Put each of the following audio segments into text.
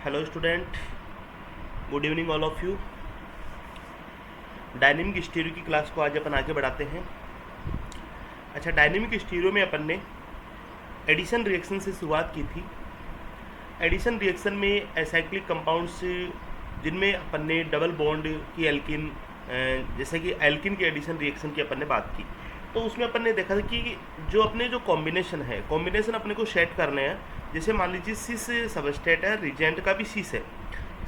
Hello student, good evening all of you. Dynamic stereo की class को आज अपन आगे बढ़ाते हैं। अच्छा, डायनेमिक स्टीरियो में अपन ने एडिशन रिएक्शन से शुरुआत की थी। एडिशन रिएक्शन में एसाइक्लिक कंपाउंड्स जिनमें अपन ने डबल बॉन्ड की एल्किन, जैसे कि एल्किन की एडिशन रिएक्शन की अपन ने बात की, तो उसमें अपन ने देखा था कि जो अपने जो कॉम्बिनेशन अपने को सेट करने हैं। जैसे मान लीजिए सिस सबस्ट्रेट है, रिजेंट का भी सिस है,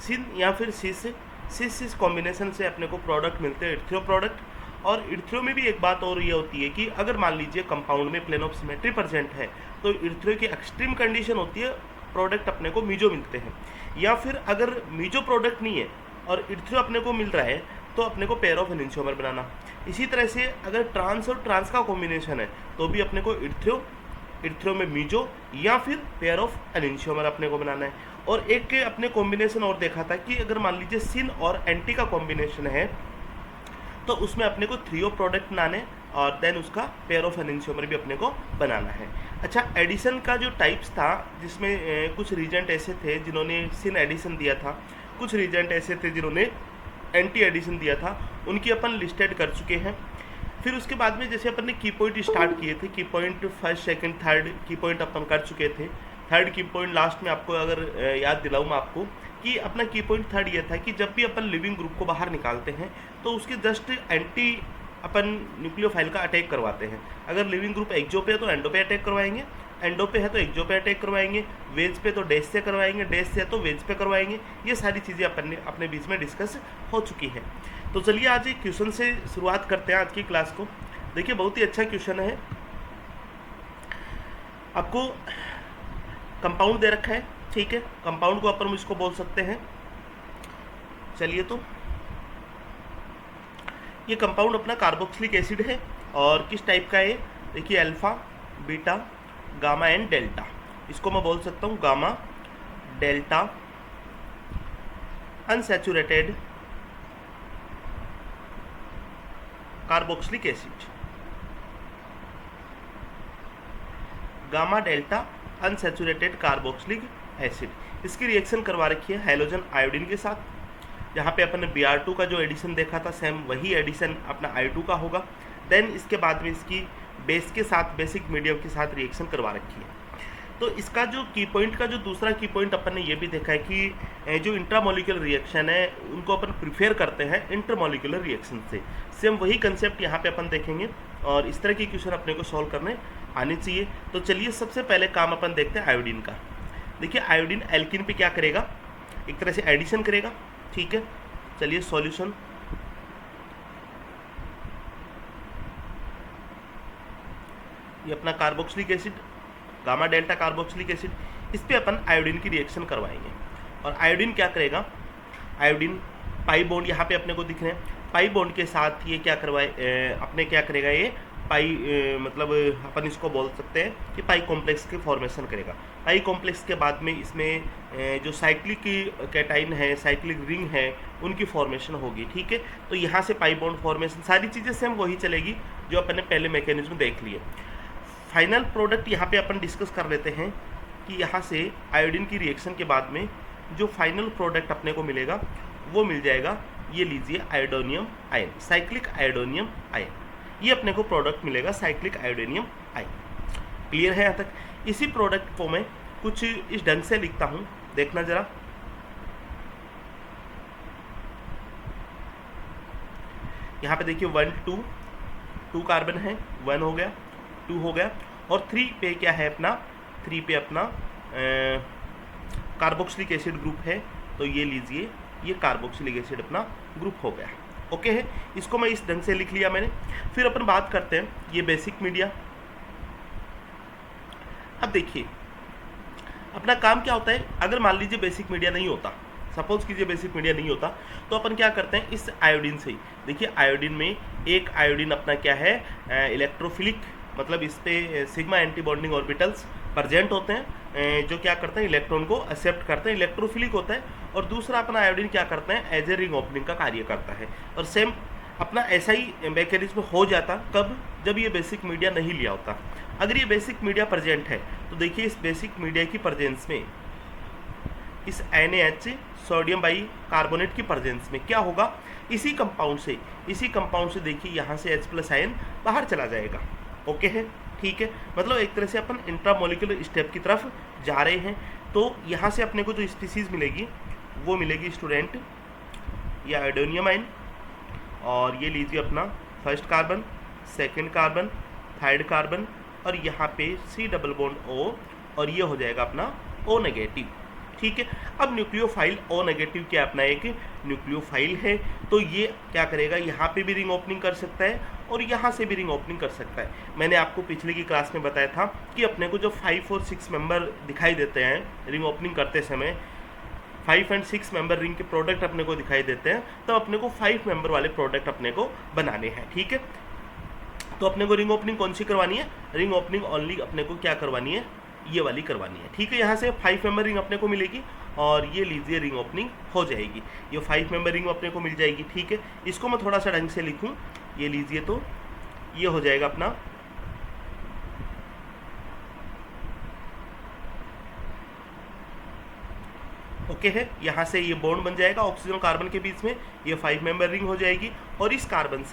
सिन या फिर सिस कॉम्बिनेशन से अपने को प्रोडक्ट मिलते हैं, इर्थ्रो प्रोडक्ट। और इर्थ्रो में भी एक बात और ये होती है कि अगर मान लीजिए कंपाउंड में प्लेन ऑफ सिमेट्री प्रेजेंट है तो इर्थ्रो की एक्सट्रीम कंडीशन होती है, प्रोडक्ट अपने को मीजो मिलते हैं। या फिर अगर मीजो प्रोडक्ट नहीं है और इर्थ्रो अपने को मिल रहा है तो अपने को पेयर ऑफ एनेंशियोमर बनाना। इसी तरह से अगर ट्रांस और ट्रांस का कॉम्बिनेशन है तो भी अपने को इर्थ्रो में मीजो या फिर पेयर ऑफ एनेंशियोमर अपने को बनाना है। और एक के अपने कॉम्बिनेशन और देखा था कि अगर मान लीजिए सिन और एंटी का कॉम्बिनेशन है तो उसमें अपने को थ्रियो प्रोडक्ट बनाने और देन उसका पेयर ऑफ एनेंशियोमर भी अपने को बनाना है। अच्छा, एडिशन का जो टाइप्स था जिसमें कुछ रीजेंट ऐसे थे जिन्होंने सिन एडिशन दिया था, कुछ रीजेंट ऐसे थे जिन्होंने एंटी एडिशन दिया था, उनकी अपन लिस्टेड कर चुके हैं। फिर उसके बाद में जैसे अपन ने की पॉइंट स्टार्ट किए थे, की पॉइंट फर्स्ट सेकंड थर्ड की पॉइंट अपन कर चुके थे। थर्ड की पॉइंट लास्ट में आपको अगर याद दिलाऊं मैं आपको कि अपना की पॉइंट थर्ड ये था कि जब भी अपन लिविंग ग्रुप को बाहर निकालते हैं तो उसके जस्ट एंटी अपन न्यूक्लियोफाइल का अटैक करवाते हैं। अगर लिविंग ग्रुप एक्जो पे है तो एंडो पे अटैक करवाएंगे, एंडो पे है तो एक्जो पे अटैक करवाएंगे, वेज पे तो डैश से करवाएंगे, डैश से है तो वेज पे करवाएंगे। ये सारी चीज़ें अपन ने अपने बीच में डिस्कस हो चुकी है। तो चलिए आज एक क्वेश्चन से शुरुआत करते हैं आज की क्लास को। देखिए, बहुत ही अच्छा क्वेश्चन है। आपको कंपाउंड दे रखा है, ठीक है, कंपाउंड को अपन इसको बोल सकते हैं। चलिए, तो ये कंपाउंड अपना कार्बोक्सिलिक एसिड है और किस टाइप का है? देखिए, alpha, beta, gamma and delta. इसको मैं बोल सकता हूँ gamma delta unsaturated carboxylic acid. Gamma delta unsaturated carboxylic acid, इसकी रिएक्शन करवा रखी है हाइड्रोजन आयोडीन के साथ। जहाँ पे अपन ने Br2 का जो एडिशन देखा था सेम वही एडिशन अपना I2 का होगा। देन इसके बाद में इसकी बेस के साथ, बेसिक मीडियम के साथ रिएक्शन करवा रखी है। तो इसका जो की पॉइंट का जो दूसरा की पॉइंट अपन ने ये भी देखा है कि जो इंट्रामोलिकुलर रिएक्शन है उनको अपन प्रिफेयर करते हैं इंटरमोलिकुलर रिएक्शन से। सेम वही कंसेप्ट यहाँ पे अपन देखेंगे और इस तरह की क्वेश्चन अपने को सॉल्व करने आनी चाहिए। तो चलिए, सबसे पहले काम अपन देखते हैं आयोडीन का। देखिए, आयोडीन एल्किन पे क्या करेगा? एक तरह से एडिशन करेगा, ठीक है। चलिए, सॉल्यूशन। ये अपना carboxylic acid, gamma delta carboxylic acid, इस पे अपन आयोडीन की रिएक्शन करवाएंगे। और आयोडीन क्या करेगा? आयोडीन पाई बॉन्ड यहाँ पे अपने को दिख रहे हैं, पाई बॉन्ड के साथ ये क्या करवाए, अपने क्या करेगा? ये पाई मतलब अपन इसको बोल सकते हैं कि पाई कॉम्प्लेक्स के फॉर्मेशन करेगा। पाई कॉम्प्लेक्स के बाद में इसमें जो साइक्लिक कैटाइन है, साइक्लिक रिंग है, उनकी फॉर्मेशन होगी, ठीक है। तो यहाँ से पाई बॉन्ड फॉर्मेशन, सारी चीज़ें सेम वही चलेगी जो अपन ने पहले मैकेनिज्म देख लिए। फाइनल प्रोडक्ट यहाँ पे अपन डिस्कस कर लेते हैं कि यहाँ से आयोडीन की रिएक्शन के बाद में जो फाइनल प्रोडक्ट अपने को मिलेगा वो मिल जाएगा, ये लीजिए, आयोडोनियम आयन, साइक्लिक आयोडोनियम आयन। ये अपने को प्रोडक्ट मिलेगा साइक्लिक आयोडोनियम आयन। क्लियर है यहाँ तक? इसी प्रोडक्ट को मैं कुछ इस ढंग से लिखता हूँ, देखना जरा। यहाँ पे देखिए 1 2 कार्बन है, 1 हो गया, 2 हो गया, और 3 पे क्या है अपना? 3 पे अपना कार्बोक्सिलिक एसिड ग्रुप है। तो ये लीजिए, ये कार्बोक्सिलिक एसिड अपना ग्रुप हो गया। ओके है, इसको मैं इस ढंग से लिख लिया मैंने। फिर अपन बात करते हैं ये बेसिक मीडिया। अब देखिए, अपना काम क्या होता है? अगर मान लीजिए बेसिक मीडिया नहीं होता, सपोज कीजिए बेसिक मीडिया नहीं होता, तो अपन क्या करते हैं? इस आयोडीन से ही, देखिए आयोडीन में एक आयोडीन अपना क्या है? इलेक्ट्रोफिलिक, मतलब इस पे sigma anti bonding orbitals present होते हैं जो क्या करते हैं? इलेक्ट्रॉन को एक्सेप्ट करते हैं, इलेक्ट्रोफिलिक होता है। और दूसरा अपना आयोडीन क्या करते हैं? एज ए रिंग ओपनिंग का कार्य करता है। और सेम अपना ऐसा ही मैकेनिज्म हो जाता कब? जब ये बेसिक मीडिया नहीं लिया होता। अगर ये बेसिक मीडिया प्रेजेंट है तो देखिए, इस बेसिक मीडिया की प्रेजेंस में इस NaH सोडियम बाई कार्बोनेट की प्रेजेंस में क्या होगा, इसी कंपाउंड से देखिए यहाँ से H+ आयन बाहर चला जाएगा। ओके है, ठीक है, मतलब एक तरह से अपन इंट्रामोलिकुलर स्टेप की तरफ जा रहे हैं। तो यहाँ से अपने को जो स्पीसीज मिलेगी वो मिलेगी स्टूडेंट या आयोडोनियम आयन, और ये लीजिए अपना first carbon, second carbon, third carbon, और यहाँ पे C डबल बॉन्ड O, और ये हो जाएगा अपना O नेगेटिव। ठीक है, अब न्यूक्लियोफाइल O नेगेटिव क्या अपना एक न्यूक्लियोफाइल है, तो ये क्या करेगा, यहाँ पे भी रिंग ओपनिंग कर सकता है और यहाँ से भी रिंग ओपनिंग कर सकता है। मैंने आपको पिछले की क्लास में बताया था कि अपने को जो 5 और 6 मेंबर दिखाई देते हैं रिंग ओपनिंग करते समय, 5 और 6 मेंबर रिंग के प्रोडक्ट अपने को दिखाई देते हैं, तो अपने को 5 मेंबर वाले प्रोडक्ट अपने को बनाने हैं। ठीक है, तो अपने को रिंग ओपनिंग कौन सी करवानी है, रिंग ओपनिंग ओनली अपने को क्या करवानी है, ये वाली करवानी है। ठीक है, यहाँ से 5 मेंबर रिंग अपने को मिलेगी और ये लीजिए रिंग ओपनिंग हो जाएगी, ये 5 मेंबर रिंग अपने को मिल जाएगी। ठीक है, इसको मैं थोड़ा सा ढंग से लिखूँ, ये लीजिए, तो ये हो जाएगा अपना ओके है, यहाँ से ये बॉन्ड बन जाएगा ऑक्सीजन कार्बन के बीच में, ये 5 मेंबर रिंग हो जाएगी, और इस कार्बन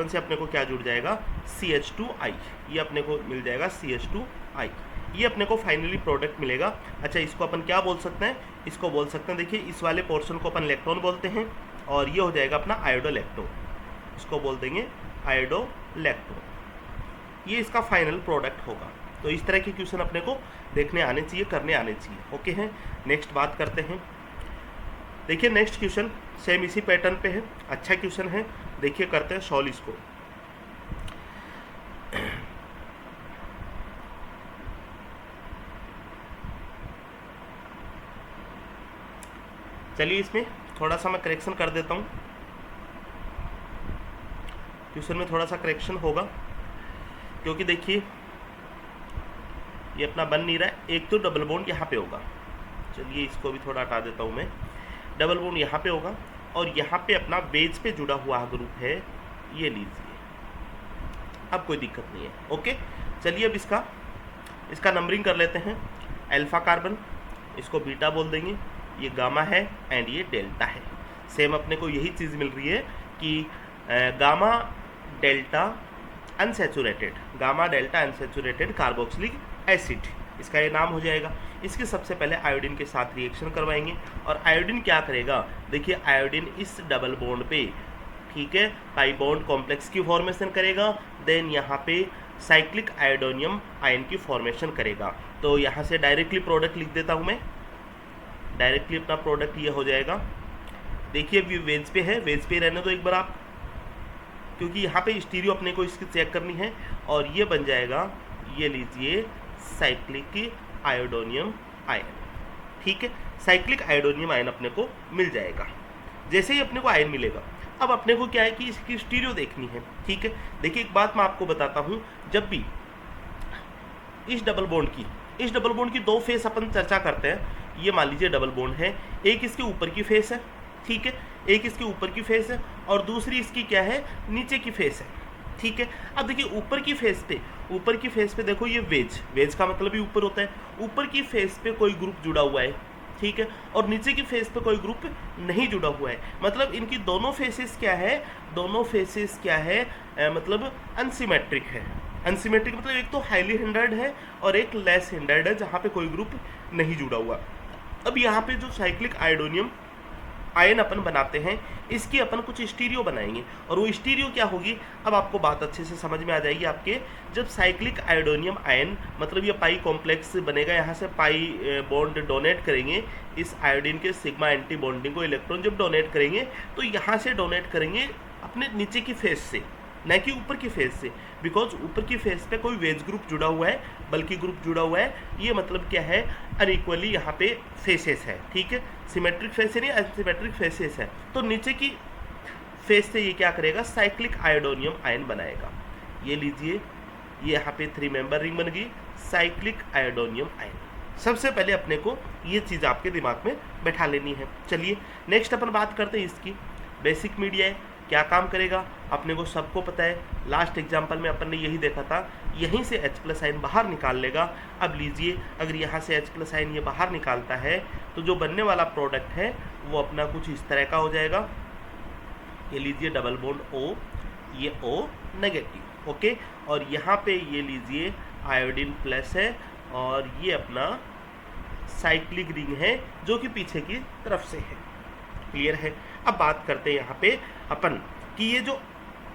से अपने को क्या जुड़ जाएगा, CH2I, ये अपने को मिल जाएगा CH2I, ये अपने को फाइनली प्रोडक्ट मिलेगा। अच्छा, इसको अपन क्या बोल सकते हैं, इसको बोल सकते हैं, देखिए इस वाले पोर्शन को अपन इलेक्ट्रॉन बोलते हैं, और ये हो जाएगा अपना आयोडोलैक्टोन, इसको बोल देंगे आयोडोलैक्टोन, ये इसका फाइनल प्रोडक्ट होगा। तो इस तरह के क्वेश्चन अपने को देखने आने चाहिए, करने आने चाहिए। ओके हैं, नेक्स्ट बात करते हैं। देखिए नेक्स्ट क्वेश्चन सेम इसी पैटर्न पे है, अच्छा क्वेश्चन है, देखिए करते हैं सॉल्व इसको। चलिए इसमें थोड़ा सा मैं करेक्शन कर देता हूँ, क्वेश्चन में थोड़ा सा करेक्शन होगा, क्योंकि देखिए ये अपना बन नहीं रहा है। एक तो डबल बॉन्ड यहाँ पे होगा, चलिए इसको भी थोड़ा हटा देता हूँ मैं, डबल बॉन्ड यहाँ पे होगा, और यहाँ पे अपना बेस पे जुड़ा हुआ ग्रुप है, ये लीजिए, अब कोई दिक्कत नहीं है। ओके, चलिए अब इसका नंबरिंग कर लेते हैं। अल्फा कार्बन, इसको बीटा बोल देंगे, ये गामा है एंड ये डेल्टा है। सेम अपने को यही चीज़ मिल रही है कि gamma delta unsaturated carboxylic acid, इसका ये नाम हो जाएगा। इसके सबसे पहले आयोडीन के साथ रिएक्शन करवाएंगे, और आयोडीन क्या करेगा, देखिए आयोडीन इस डबल बॉन्ड पे, ठीक है, पाई बॉन्ड कॉम्प्लेक्स की फॉर्मेशन करेगा, देन यहाँ पे साइक्लिक आयोडोनियम आयन की फॉर्मेशन करेगा। तो यहाँ से डायरेक्टली प्रोडक्ट लिख देता हूँ मैं, डायरेक्टली अपना प्रोडक्ट ये हो जाएगा। देखिए अभी वेज पे है, वेज पे रहने दो एक बार आप, क्योंकि यहाँ पे स्टीरियो अपने को इसकी चेक करनी है, और ये बन जाएगा, ये लीजिए साइक्लिक आयोडोनियम आयन। ठीक है, साइक्लिक आयोडोनियम आयन अपने को मिल जाएगा। जैसे ही अपने को आयन मिलेगा, अब अपने को क्या है कि इसकी स्टीरियो देखनी है। ठीक है, देखिए एक बात मैं आपको बताता हूँ, जब भी इस डबल बॉन्ड की 2 फेस अपन चर्चा करते हैं, ये मान लीजिए डबल बॉन्ड है, एक इसके ऊपर की फेस है, ठीक है, एक इसके ऊपर की फेस है, और दूसरी इसकी क्या है, नीचे की फेस है। ठीक है, अब देखिए ऊपर की फेस पे देखो, ये वेज का मतलब ही ऊपर होता है, ऊपर की फेस पे कोई ग्रुप जुड़ा हुआ है, ठीक है, और नीचे की फेस पे कोई ग्रुप नहीं जुड़ा हुआ है, मतलब इनकी दोनों फेसेस क्या है, मतलब अनसिमेट्रिक है। अनसिमेट्रिक मतलब एक तो हाईली हिंडर्ड है और एक लेस हिंडर्ड है, जहाँ पे कोई ग्रुप नहीं जुड़ा हुआ। अब यहाँ पे जो साइक्लिक आयोडोनियम आयन अपन बनाते हैं, इसकी अपन कुछ स्टीरियो बनाएंगे, और वो स्टीरियो क्या होगी, अब आपको बात अच्छे से समझ में आ जाएगी आपके। जब साइक्लिक आयोडोनियम आयन, मतलब ये पाई कॉम्प्लेक्स बनेगा, यहाँ से पाई बॉन्ड डोनेट करेंगे इस आयोडीन के सिग्मा एंटी बॉन्डिंग को, इलेक्ट्रॉन जब डोनेट करेंगे तो यहाँ से डोनेट करेंगे अपने नीचे की फेस से, न कि ऊपर की फेस से, बिकॉज ऊपर की फेस पे कोई वेज ग्रुप जुड़ा हुआ है, बल्कि ग्रुप जुड़ा हुआ है। ये मतलब क्या है, अनइक्वली यहाँ पे फेसेस है। ठीक है, सिमेट्रिक फेस नहीं, अनसिमेट्रिक फेसेस है। तो नीचे की फेस से ये क्या करेगा, साइक्लिक आयोडोनियम आयन बनाएगा। ये लीजिए, ये यहाँ पे 3 मेंबर रिंग बन गई, साइक्लिक आयोडोनियम आयन। सबसे पहले अपने को ये चीज़ आपके दिमाग में बैठा लेनी है। चलिए नेक्स्ट अपन बात करते हैं इसकी। बेसिक मीडिया है, क्या काम करेगा अपने को सबको पता है, लास्ट एग्जाम्पल में अपन ने यही देखा था, यहीं से H+ आयन बाहर निकाल लेगा। अब लीजिए अगर यहाँ से H+ आयन ये बाहर निकालता है तो जो बनने वाला प्रोडक्ट है वो अपना कुछ इस तरह का हो जाएगा। ये लीजिए डबल बॉन्ड O, ये O नेगेटिव, ओके। और यहाँ पे ये लीजिए आयोडीन प्लस है और ये अपना साइक्लिक रिंग है जो कि पीछे की तरफ से है। क्लियर है। अब बात करते हैं यहाँ पे अपन कि ये जो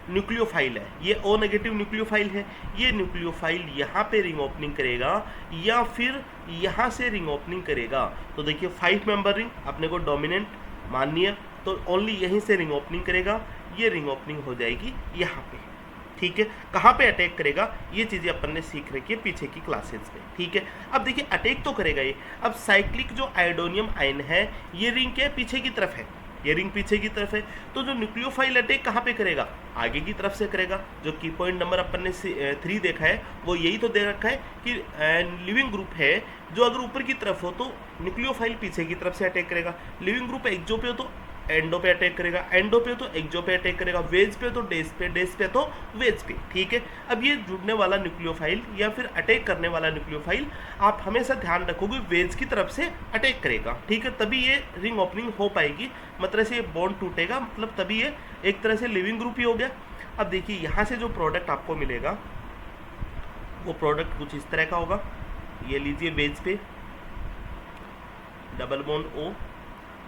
न्यूक्लियोफाइल है, ये O नेगेटिव न्यूक्लियोफाइल है, ये न्यूक्लियोफाइल यहाँ पे रिंग ओपनिंग करेगा या फिर यहाँ से रिंग ओपनिंग करेगा। तो देखिए 5 मेंबर रिंग अपने को डोमिनेंट माननी है तो ओनली यहीं से रिंग ओपनिंग करेगा, ये रिंग ओपनिंग हो जाएगी यहाँ पे। ठीक है, कहाँ पे अटैक करेगा ये चीज़ें अपन ने सीख रखी है पीछे की क्लासेस में। ठीक है, अब देखिए अटैक तो करेगा ये। अब साइक्लिक जो आयोडोनियम आयन है ये रिंग के पीछे की तरफ है, ये रिंग पीछे की तरफ है, तो जो न्यूक्लियोफाइल अटैक कहाँ पे करेगा, आगे की तरफ से करेगा। जो की पॉइंट नंबर अपन ने 3 देखा है वो यही तो दे रखा है कि लिविंग ग्रुप है जो अगर ऊपर की तरफ हो तो न्यूक्लियोफाइल पीछे की तरफ से अटैक करेगा। लिविंग ग्रुप एक्सो पे हो तो एंडो पे अटैक करेगा, एंडो पे तो एक्सो पे अटैक करेगा, वेज पे तो डेस पे, डेस पे तो वेज पे। ठीक है, अब ये जुड़ने वाला न्यूक्लियोफाइल या फिर अटैक करने वाला न्यूक्लियोफाइल आप हमेशा ध्यान रखोगे वेज की तरफ से अटैक करेगा। ठीक है, तभी ये रिंग ओपनिंग हो पाएगी, मतलब से ये बॉन्ड टूटेगा, मतलब तभी ये एक तरह से लिविंग ग्रुप ही हो गया। अब देखिए यहाँ से जो प्रोडक्ट आपको मिलेगा वो प्रोडक्ट कुछ इस तरह का होगा। ये लीजिए वेज पे डबल बॉन्ड O,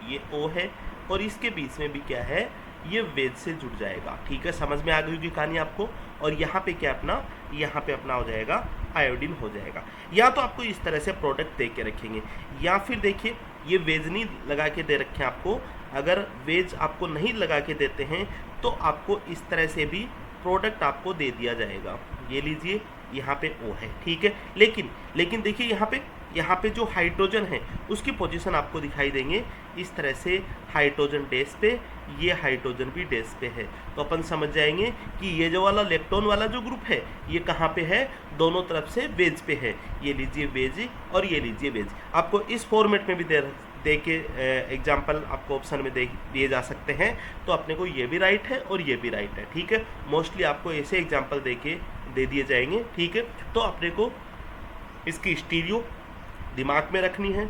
ये O है और इसके बीच में भी क्या है ये वेज से जुड़ जाएगा। ठीक है, समझ में आ गई होगी कहानी आपको। और यहाँ पे क्या अपना, यहाँ पे अपना हो जाएगा आयोडीन हो जाएगा। या तो आपको इस तरह से प्रोडक्ट दे के रखेंगे या फिर देखिए ये वेज नहीं लगा के दे रखे हैं आपको। अगर वेज आपको नहीं लगा के देते हैं तो आपको इस तरह से भी प्रोडक्ट आपको दे दिया जाएगा। ये लीजिए यहाँ पे O है। ठीक है, लेकिन देखिए यहाँ पे जो हाइड्रोजन है उसकी पोजीशन आपको दिखाई देंगे इस तरह से, हाइड्रोजन डेस पे, ये हाइड्रोजन भी डेस पे है। तो अपन समझ जाएंगे कि ये जो वाला लेप्टोन वाला जो ग्रुप है ये कहाँ पे है, दोनों तरफ से वेज पे है। ये लीजिए वेज और ये लीजिए वेज। आपको इस फॉर्मेट में भी दे के एग्जाम्पल आपको ऑप्शन में दिए जा सकते हैं, तो अपने को ये भी राइट है और ये भी राइट है। ठीक है, मोस्टली आपको ऐसे एग्जाम्पल दे दिए जाएंगे। ठीक है, तो अपने को इसकी स्टीरियो दिमाग में रखनी है।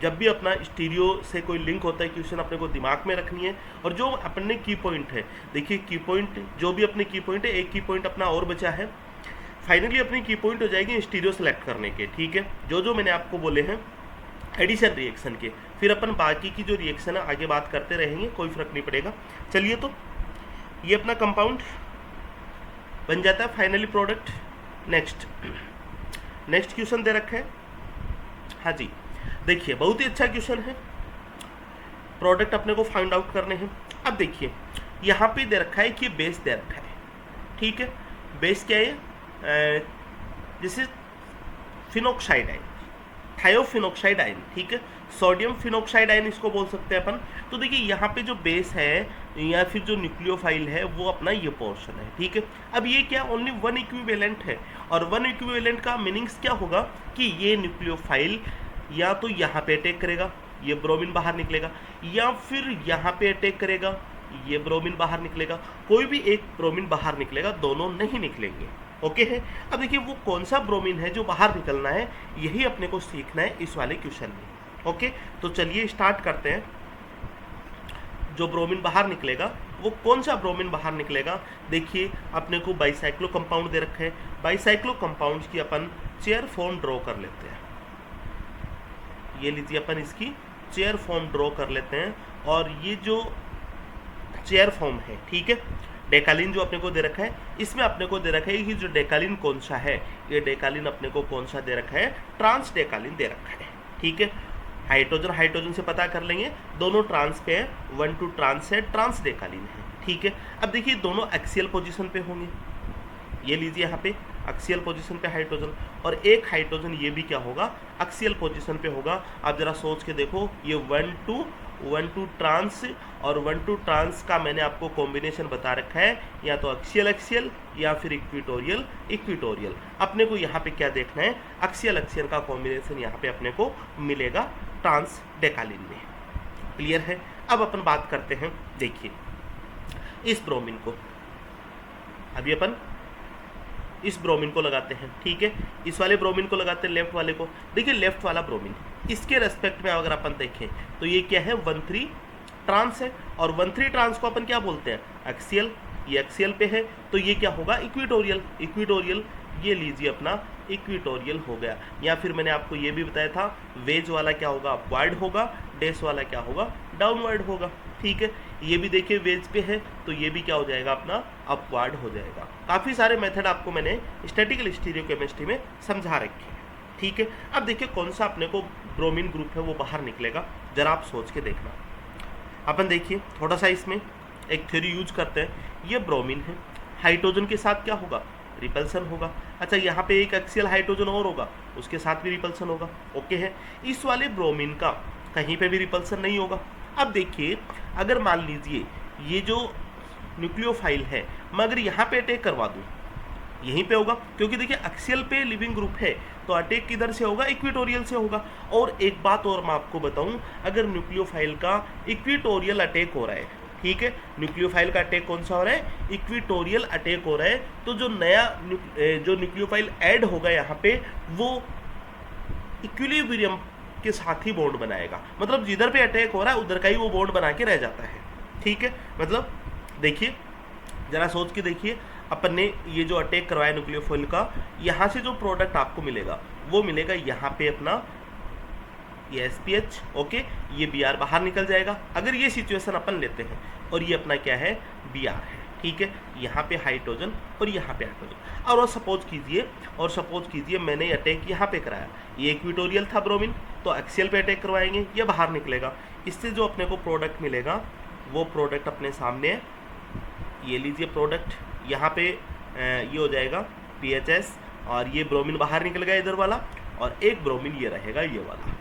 जब भी अपना स्टीरियो से कोई लिंक होता है क्वेश्चन अपने को दिमाग में रखनी है। और जो अपने की पॉइंट है, देखिए की पॉइंट जो भी अपने की पॉइंट है, एक की पॉइंट अपना और बचा है। फाइनली अपनी की पॉइंट हो जाएगी स्टीरियो सेलेक्ट करने के। ठीक है, जो मैंने आपको बोले हैं एडिशन रिएक्शन के, फिर अपन बाकी की जो रिएक्शन है आगे बात करते रहेंगे, कोई फर्क नहीं पड़ेगा। चलिए, तो ये अपना कंपाउंड बन जाता है फाइनली प्रोडक्ट। नेक्स्ट क्वेश्चन दे रखा है। हाँ जी, देखिए बहुत ही अच्छा क्वेश्चन है, प्रोडक्ट अपने को फाइंड आउट करने हैं। अब देखिए यहाँ पे दे रखा है कि बेस दे रखा है। ठीक है, बेस क्या है, जैसे फिनोक्साइड आयन, थायोफिनोक्साइड आयन। ठीक है, सोडियम फिनोक्साइड आयन इसको बोल सकते हैं अपन। तो देखिए यहाँ पे जो बेस है या फिर जो न्यूक्लियोफाइल है वो अपना ये पोर्शन है। ठीक है, अब ये क्या ओनली 1 इक्विवेलेंट है, और 1 इक्विवेलेंट का मीनिंग्स क्या होगा कि ये न्यूक्लियोफाइल या तो यहाँ पे अटैक करेगा, ये ब्रोमीन बाहर निकलेगा, या फिर यहाँ पे अटैक करेगा, ये ब्रोमीन बाहर निकलेगा। कोई भी एक ब्रोमीन बाहर निकलेगा, दोनों नहीं निकलेंगे। ओके है। अब देखिए वो कौन सा ब्रोमीन है जो बाहर निकलना है, यही अपने को सीखना है इस वाले क्वेश्चन में। ओके, तो चलिए स्टार्ट करते हैं। जो ब्रोमीन बाहर निकलेगा वो कौन सा ब्रोमीन बाहर निकलेगा, देखिए अपने को बाइसाइक्लो कंपाउंड दे रखे हैं। बाइसाइक्लो कंपाउंड्स की अपन चेयर फॉर्म ड्रॉ कर लेते हैं। ये लीजिए अपन इसकी चेयर फॉर्म ड्रॉ कर लेते हैं। और ये जो चेयर फॉर्म है, ठीक है, डेकालिन जो अपने को दे रखा है, इसमें अपने को दे रखा है कि जो डेकालिन कौन सा है, ये डेकालिन अपने को कौन सा दे रखा है, ट्रांस डेकालिन दे रखा है। ठीक है, हाइड्रोजन से पता कर लेंगे, दोनों ट्रांस पे है, 1 2 ट्रांस है, ट्रांस डेकालिन है। ठीक है, अब देखिए दोनों एक्सियल पोजीशन पे होंगे। ये लीजिए यहाँ पे एक्सियल पोजीशन पे हाइड्रोजन, और एक हाइड्रोजन ये भी क्या होगा, एक्सियल पोजीशन पे होगा। आप जरा सोच के देखो, ये 1 2 ट्रांस और 1 2 ट्रांस का मैंने आपको कॉम्बिनेशन बता रखा है, या तो एक्सियल या फिर इक्विटोरियल। अपने को यहाँ पे क्या देखना है, एक्सियल का कॉम्बिनेशन यहाँ पे अपने को मिलेगा ट्रांस डेकालिन में। क्लियर है। अब अपन बात करते हैं, देखिए इस ब्रोमीन को, अभी अपन इस ब्रोमीन को लगाते हैं, ठीक है, इस वाले ब्रोमीन को लगाते हैं, लेफ्ट वाले को। देखिए लेफ्ट वाला ब्रोमीन, इसके रेस्पेक्ट में अगर अपन देखें तो ये क्या है, 1,3 ट्रांस है, और 1,3 ट्रांस को अपन क्या बोलते हैं, एक्सियल। ये एक्सियल पे है तो ये क्या होगा, इक्वेटोरियल। इक्वेटोरियल, ये लीजिए अपना इक्वेटोरियल हो गया। या फिर मैंने आपको ये भी बताया था, वेज वाला क्या होगा, अपवर्ड होगा, डेस वाला क्या होगा, डाउनवर्ड होगा, ठीक है। ये भी देखिए वेज पे है तो ये भी क्या हो जाएगा अपना, अपवर्ड हो जाएगा। काफ़ी सारे मेथड आपको मैंने स्टैटिकल स्टीरियोकेमिस्ट्री में समझा रखे हैं, ठीक है। अब देखिए कौन सा अपने को ब्रोमीन ग्रुप है वो बाहर निकलेगा, जरा आप सोच के देखना। अपन देखिए थोड़ा सा इसमें एक थ्योरी यूज करते हैं। ये ब्रोमीन है, हाइड्रोजन के साथ क्या होगा, रिपल्सन होगा। अच्छा यहाँ पे एक एक्सियल हाइड्रोजन और होगा, उसके साथ भी रिपल्सन होगा, ओके है। इस वाले ब्रोमीन का कहीं पे भी रिपल्सन नहीं होगा। अब देखिए अगर मान लीजिए ये जो न्यूक्लियोफाइल है मैं अगर यहाँ पे अटैक करवा दूँ, यहीं पे होगा, क्योंकि देखिए एक्सियल पे लिविंग ग्रुप है तो अटैक किधर से होगा, इक्वेटोरियल से होगा। और एक बात और मैं आपको बताऊं, अगर न्यूक्लियोफाइल का इक्वेटोरियल अटैक हो रहा है, ठीक है, न्यूक्लियोफाइल का अटैक कौन सा हो रहा है, इक्वेटोरियल अटैक हो रहा है, तो जो नया जो न्यूक्लियोफाइल ऐड होगा यहाँ पे वो इक्विलिब्रियम के साथ ही बॉन्ड बनाएगा। मतलब जिधर पे अटैक हो रहा है उधर का ही वो बॉन्ड बना के रह जाता है, ठीक है। मतलब देखिए जरा सोच के देखिए, अपन ने ये जो अटैक करवाया न्यूक्लियोफाइल का, यहाँ से जो प्रोडक्ट आपको मिलेगा वो मिलेगा यहाँ पे अपना ये SPH, ओके, ये Br बाहर निकल जाएगा। अगर ये सिचुएशन अपन लेते हैं और ये अपना क्या है, Br है, ठीक है, यहाँ पे हाइड्रोजन और यहाँ पे हाइड्रोजन। और सपोज कीजिए मैंने अटैक यहाँ पे कराया, ये इक्वेटोरियल था ब्रोमीन, तो एक्सियल पे अटैक करवाएंगे, ये बाहर निकलेगा। इससे जो अपने को प्रोडक्ट मिलेगा वो प्रोडक्ट अपने सामने है, ये लीजिए प्रोडक्ट, यहाँ पे ये हो जाएगा PHS, और ये ब्रोमीन बाहर निकल गया इधर वाला, और एक ब्रोमीन ये रहेगा ये वाला,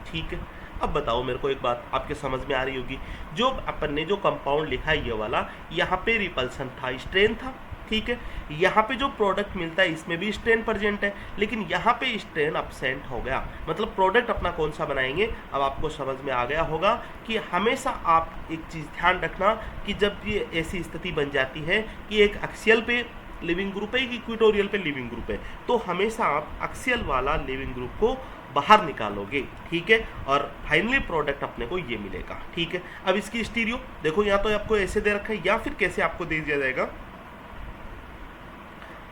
ठीक है। अब बताओ मेरे को एक बात आपके समझ में आ रही होगी, जो अपन ने जो कंपाउंड लिखा है ये वाला, यहाँ पे रिपल्सन था, स्ट्रेन था, ठीक है। यहाँ पे जो प्रोडक्ट मिलता है इसमें भी स्ट्रेन प्रेजेंट है, लेकिन यहाँ पे स्ट्रेन अपसेंट हो गया। मतलब प्रोडक्ट अपना कौन सा बनाएंगे, अब आपको समझ में आ गया होगा कि हमेशा आप एक चीज़ ध्यान रखना कि जब ये ऐसी स्थिति बन जाती है कि एक एक्सियल पे लिविंग ग्रुप है, एक इक्वेटोरियल पे लिविंग ग्रुप है, तो हमेशा आप एक्सियल वाला लिविंग ग्रुप को बाहर निकालोगे, ठीक है, और फाइनली प्रोडक्ट अपने को ये मिलेगा, ठीक है। अब इसकी स्टीरियो देखो, या तो आपको ऐसे दे रखा है या फिर कैसे आपको दे दिया जाएगा,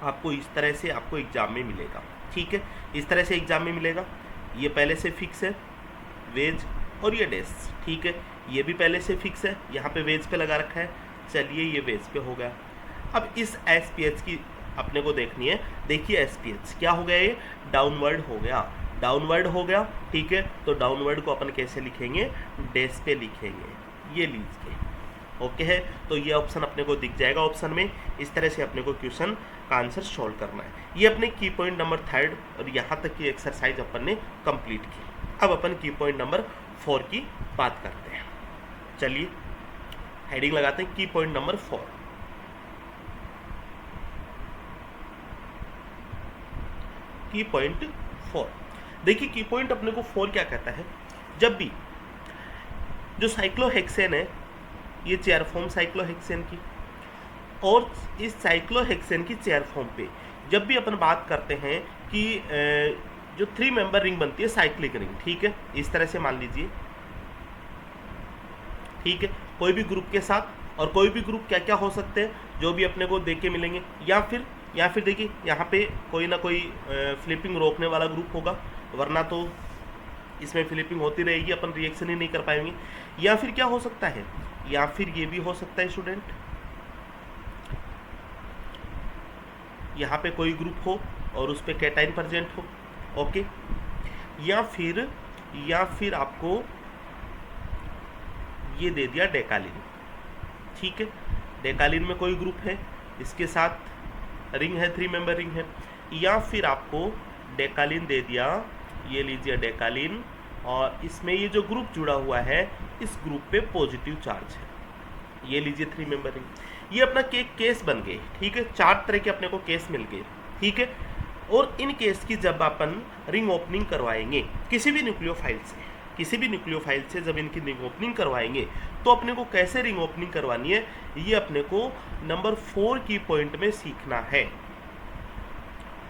आपको इस तरह से आपको एग्जाम में मिलेगा, ठीक है, इस तरह से एग्जाम में मिलेगा। ये पहले से फिक्स है वेज, और ये डेस, ठीक है, ये भी पहले से फिक्स है, यहाँ पे वेज पे लगा रखा है, चलिए ये वेज पे हो गया। अब इस SPH की अपने को देखनी है। देखिए SPH क्या हो गया, ये डाउनवर्ड हो गया, डाउनवर्ड हो गया, ठीक है। तो डाउनवर्ड को अपन कैसे लिखेंगे, डेस पे लिखेंगे, ये लीजिए, ओके है। तो ये ऑप्शन अपने को दिख जाएगा ऑप्शन में। इस तरह से अपने को क्वेश्चन का आंसर सॉल्व करना है। ये अपने की पॉइंट नंबर 3 और यहाँ तक की एक्सरसाइज अपन ने कंप्लीट की। अब अपन की पॉइंट नंबर 4 की बात करते हैं। चलिए हेडिंग लगाते हैं, की पॉइंट नंबर 4। की पॉइंट 4, देखिए की पॉइंट अपने को 4 क्या कहता है, जब भी जो साइक्लोहेक्सेन है, ये चेयर फॉर्म साइक्लोहेक्सेन की, और इस साइक्लोहेक्सेन की चेयर फॉर्म पे जब भी अपन बात करते हैं कि जो 3 मेंबर रिंग बनती है साइक्लिक रिंग, ठीक है, इस तरह से मान लीजिए, ठीक है, कोई भी ग्रुप के साथ, और कोई भी ग्रुप क्या क्या हो सकते हैं जो भी अपने को देख के मिलेंगे, या फिर देखिए यहाँ पे कोई ना कोई फ्लिपिंग रोकने वाला ग्रुप होगा, वरना तो इसमें फ्लिपिंग होती रहेगी, अपन रिएक्शन ही नहीं कर पाएंगे। या फिर क्या हो सकता है, या फिर ये भी हो सकता है स्टूडेंट, यहाँ पे कोई ग्रुप हो और उस पर कैटाइन प्रेजेंट हो, ओके, या फिर आपको ये दे दिया डेकालिन, ठीक है, डेकालिन में कोई ग्रुप है, इसके साथ रिंग है, 3 मेंबर रिंग है, या फिर आपको डेकालिन दे दिया, ये लीजिए डेकालिन, और इसमें ये जो ग्रुप जुड़ा हुआ है इस ग्रुप पे पॉजिटिव चार्ज है, ये लीजिए 3 मेंबर रिंग। ये अपना केस बन गए, ठीक है, 4 तरह के अपने को केस मिल गए, ठीक है। और इन केस की जब अपन रिंग ओपनिंग करवाएंगे किसी भी न्यूक्लियोफाइल से, किसी भी न्यूक्लियोफाइल से जब इनकी रिंग ओपनिंग करवाएंगे तो अपने को कैसे रिंग ओपनिंग करवानी है ये अपने को नंबर 4 की पॉइंट में सीखना है,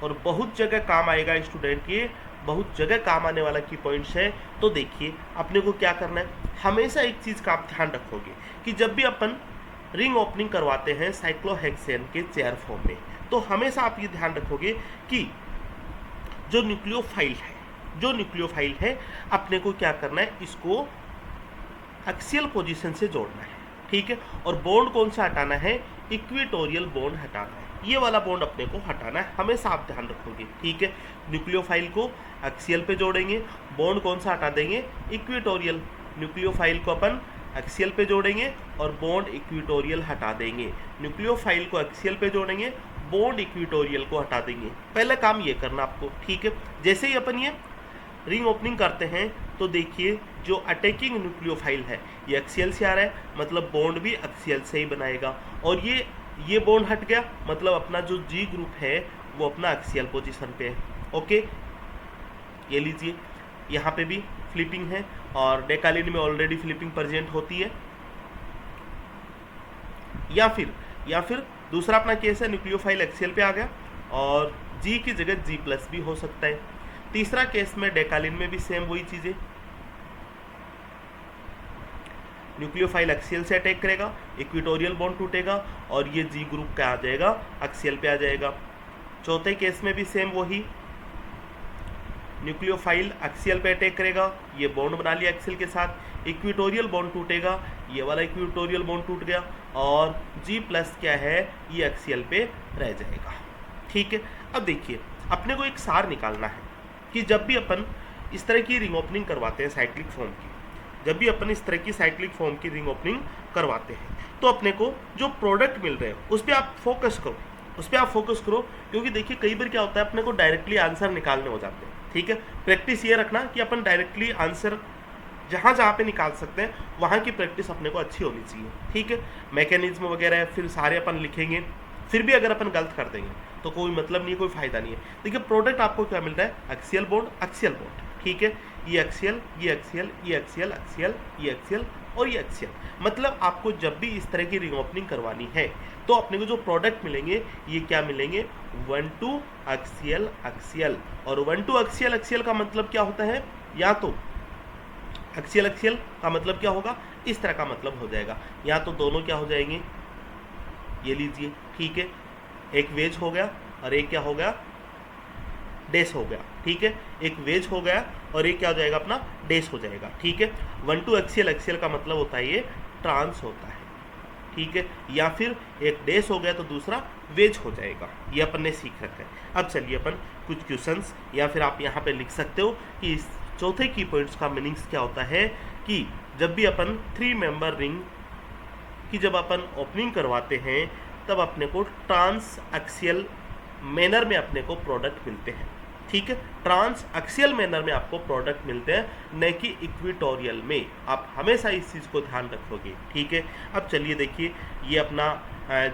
और बहुत जगह काम आएगा स्टूडेंट, ये बहुत जगह काम आने वाला की पॉइंट्स है। तो देखिए अपने को क्या करना है, हमेशा एक चीज़ का आप ध्यान रखोगे कि जब भी अपन रिंग ओपनिंग करवाते हैं साइक्लोहेक्सेन के चेयर फॉर्म में, तो हमेशा आप ये ध्यान रखोगे कि जो न्यूक्लियोफाइल है अपने को क्या करना है, इसको एक्सियल पोजीशन से जोड़ना है, ठीक है। और बॉन्ड कौन सा हटाना है, इक्वेटोरियल बॉन्ड हटाना है, ये वाला बॉन्ड अपने को हटाना है, हमेशा आप ध्यान रखोगे, ठीक है। न्यूक्लियोफाइल को एक्सियल पे जोड़ेंगे, बॉन्ड कौन सा हटा देंगे, इक्वेटोरियल। न्यूक्लियोफाइल को अपन एक्सियल पे जोड़ेंगे और बॉन्ड इक्वेटोरियल हटा देंगे। न्यूक्लियोफाइल को एक्सियल पे जोड़ेंगे, बॉन्ड इक्वेटोरियल को हटा देंगे। पहला काम ये करना आपको, ठीक है। जैसे ही अपन ये रिंग ओपनिंग करते हैं तो देखिए जो अटैकिंग न्यूक्लियोफाइल है ये एक्सियल से आ रहा है, मतलब बॉन्ड भी एक्सियल से ही बनाएगा, और ये बॉन्ड हट गया, मतलब अपना जो जी ग्रुप है वो अपना एक्सियल पोजीशन पे है, ओके। ये लीजिए यहाँ पे भी फ्लिपिंग है, और डेकालिन में ऑलरेडी फ्लिपिंग प्रेजेंट होती है। या फिर दूसरा अपना केस है, न्यूक्लियोफाइल एक्सियल पे आ गया और जी की जगह जी प्लस भी हो सकता है। तीसरा केस में डेकालिन में भी सेम वही चीज़ें, न्यूक्लियोफाइल एक्सियल से अटैक करेगा, इक्वेटोरियल बॉन्ड टूटेगा और ये जी ग्रुप का आ जाएगा, एक्सियल पे आ जाएगा। चौथे केस में भी सेम वही, न्यूक्लियोफाइल एक्सियल पे अटैक करेगा, ये बॉन्ड बना लिया एक्सियल के साथ, इक्वेटोरियल बॉन्ड टूटेगा, ये वाला इक्वेटोरियल बॉन्ड टूट गया, और जी प्लस क्या है ये एक्सियल पे रह जाएगा, ठीक है। अब देखिए अपने को एक सार निकालना है कि जब भी अपन इस तरह की रिंग ओपनिंग करवाते हैं साइक्लिक फॉर्म की, जब भी अपन इस तरह की साइक्लिक फॉर्म की रिंग ओपनिंग करवाते हैं तो अपने को जो प्रोडक्ट मिल रहे हैं उस पर आप फोकस करो, क्योंकि देखिए कई बार क्या होता है अपने को डायरेक्टली आंसर निकालने हो जाते हैं, ठीक है। प्रैक्टिस ये रखना कि अपन डायरेक्टली आंसर जहाँ पे निकाल सकते हैं वहाँ की प्रैक्टिस अपने को अच्छी होनी चाहिए, ठीक है। मैकेनिज्म वगैरह फिर सारे अपन लिखेंगे, फिर भी अगर अपन गलत कर देंगे तो कोई मतलब नहीं, कोई फायदा नहीं है। देखिए प्रोडक्ट आपको क्या मिल रहा है, एक्सियल बॉन्ड, ठीक है। ये एक्सियल, ये एक्सियल, ये एक्सियल, एक्सियल, ये एक्सियल और ये एक्सियल, मतलब आपको जब भी इस तरह की रिंग ओपनिंग करवानी है तो अपने को जो प्रोडक्ट मिलेंगे ये क्या मिलेंगे, 1 2 एक्सियल एक्सियल। और 1 2 एक्सियल एक्सियल का मतलब क्या होता है, या तो एक्सियल का मतलब क्या होगा, इस तरह का मतलब हो जाएगा, या तो दोनों क्या हो जाएंगे, ये लीजिए, ठीक है। एक वेज हो गया और एक क्या हो गया, डेस हो गया, ठीक है। एक वेज हो गया और एक क्या हो जाएगा अपना, डेस हो जाएगा, ठीक है। 1 2 एक्सियल का मतलब होता है ये ट्रांस होता है, ठीक है। या फिर एक डेस हो गया तो दूसरा वेज हो जाएगा, ये अपन ने सीख रखा है। अब चलिए अपन कुछ क्वेश्चंस, या फिर आप यहाँ पे लिख सकते हो कि इस चौथे की पॉइंट्स का मीनिंग्स क्या होता है कि जब भी अपन 3 मेंबर रिंग की जब अपन ओपनिंग करवाते हैं तब अपने को ट्रांस एक्सियल मैनर में अपने को प्रोडक्ट मिलते हैं, ठीक है। ट्रांस एक्सियल मैनर में आपको प्रोडक्ट मिलते हैं, न कि इक्वेटोरियल में। आप हमेशा इस चीज़ को ध्यान रखोगे, ठीक है। अब चलिए देखिए ये अपना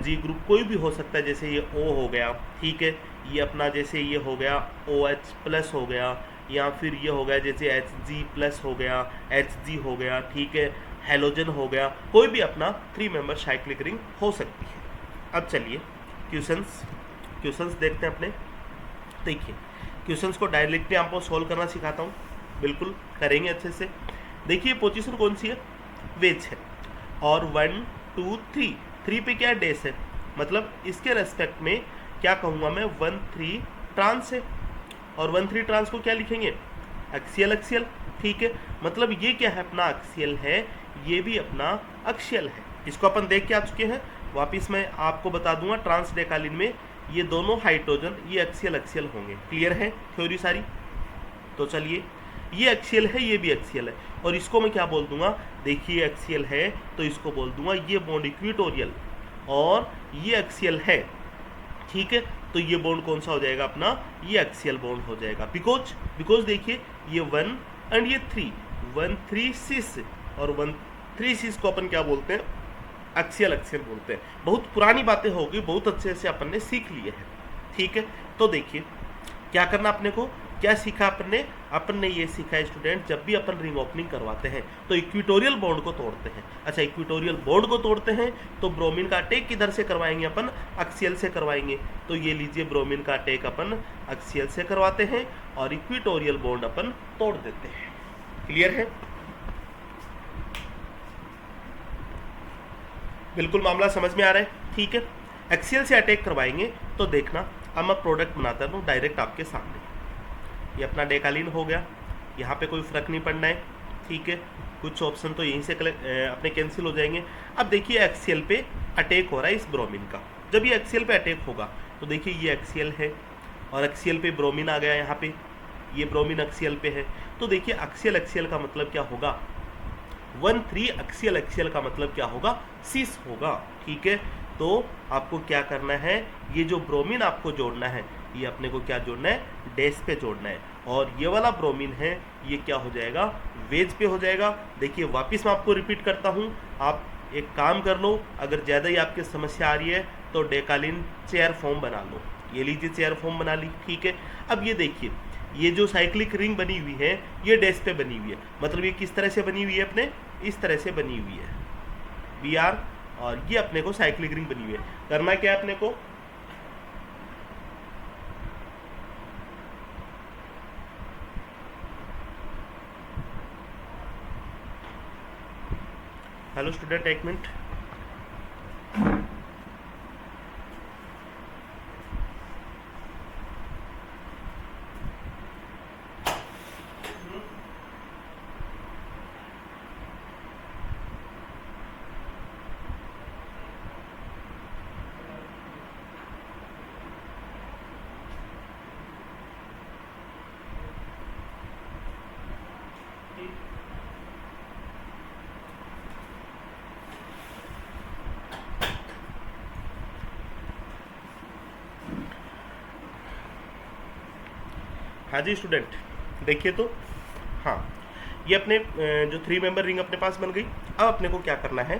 जी ग्रुप कोई भी हो सकता है, जैसे ये O हो गया, ठीक है। ये अपना जैसे ये हो गया OH प्लस हो गया, या फिर ये हो गया जैसे Hg प्लस हो गया, Hg हो गया, ठीक है। हेलोजन हो गया, कोई भी अपना 3 मेंबर साइक्लिक रिंग हो सकती है। अब चलिए क्वेश्चंस देखते हैं अपने। देखिए क्वेश्चंस को डायरेक्टली आपको सोल्व करना सिखाता हूँ, बिल्कुल करेंगे अच्छे से। देखिए पोजीशन कौन सी है, वेज है, और 1 2 3 पे क्या डेस है, मतलब इसके रेस्पेक्ट में क्या कहूँगा मैं, 1 3 ट्रांस है, और 1 3 ट्रांस को क्या लिखेंगे, एक्सियल, ठीक है। मतलब ये क्या है अपना एक्सियल है, ये भी अपना एक्सियल है। इसको अपन देख के आ चुके हैं, वापिस मैं आपको बता दूंगा। ट्रांस डेकालिन में ये दोनों हाइड्रोजन ये एक्सियल होंगे, क्लियर है थ्योरी सारी। तो चलिए ये एक्सियल है, ये भी एक्सियल है, और इसको मैं क्या बोल दूंगा, देखिए एक्सियल है तो इसको बोल दूंगा ये बॉन्ड इक्वेटोरियल, और ये एक्सियल है, ठीक है। तो ये बॉन्ड कौन सा हो जाएगा अपना, ये एक्सियल बॉन्ड हो जाएगा, बिकॉज देखिए ये 1 एंड ये 3 1 3 6 और 1 3 6 को अपन क्या बोलते हैं, एक्सियल बोलते हैं। बहुत पुरानी बातें होगी, बहुत अच्छे से अपन ने सीख लिए हैं, ठीक है। तो देखिए क्या करना अपने को क्या सीखा अपन ने ये सीखा है स्टूडेंट, जब भी अपन रिंग ओपनिंग करवाते हैं तो इक्विटोरियल बॉन्ड को तोड़ते हैं। अच्छा, इक्विटोरियल बॉन्ड को तोड़ते हैं तो ब्रोमीन का अटैक किधर से करवाएंगे अपन, एक्सियल से करवाएंगे। तो ये लीजिए ब्रोमीन का अटैक अपन एक्सियल से करवाते हैं और इक्विटोरियल बॉन्ड अपन तोड़ देते हैं। क्लियर है? बिल्कुल मामला समझ में आ रहा है। ठीक है, एक्सियल से अटैक करवाएंगे तो देखना, अब मैं प्रोडक्ट बनाता हूँ डायरेक्ट आपके सामने। ये अपना डेकालीन हो गया, यहाँ पे कोई फ़र्क नहीं पड़ना है। ठीक है, कुछ ऑप्शन तो यहीं से अपने कैंसिल हो जाएंगे। अब देखिए एक्सियल पे अटैक हो रहा है इस ब्रोमीन का। जब ये एक्सियल पे अटैक होगा तो देखिए ये एक्सियल है और एक्सियल पे ब्रोमीन आ गया, यहाँ पे ये ब्रोमीन एक्सियल पे है। तो देखिए एक्सियल का मतलब क्या होगा, 1,3 एक्सियल का मतलब क्या होगा, सिस होगा। ठीक है, तो आपको क्या करना है, ये जो ब्रोमीन आपको जोड़ना है, ये अपने को क्या जोड़ना है, डैश पे जोड़ना है। और ये वाला ब्रोमीन है, ये क्या हो जाएगा, वेज पे हो जाएगा। देखिए वापस मैं आपको रिपीट करता हूँ, आप एक काम कर लो, अगर ज़्यादा ही आपकी समस्या आ रही है तो डेकालीन चेयर फॉर्म बना लो। ये लीजिए चेयर फॉर्म बना ली। ठीक है, अब ये देखिए ये जो साइक्लिक रिंग बनी हुई है ये डैश पे बनी हुई है, मतलब ये किस तरह से बनी हुई है, अपने इस तरह से बनी हुई है BR, और ये अपने को साइक्लिक रिंग बनी हुई है। करना क्या है अपने को, हेलो स्टूडेंट एक मिनट, हाँ जी स्टूडेंट देखिए तो, हाँ ये अपने जो 3 मेंबर रिंग अपने पास बन गई। अब अपने को क्या करना है,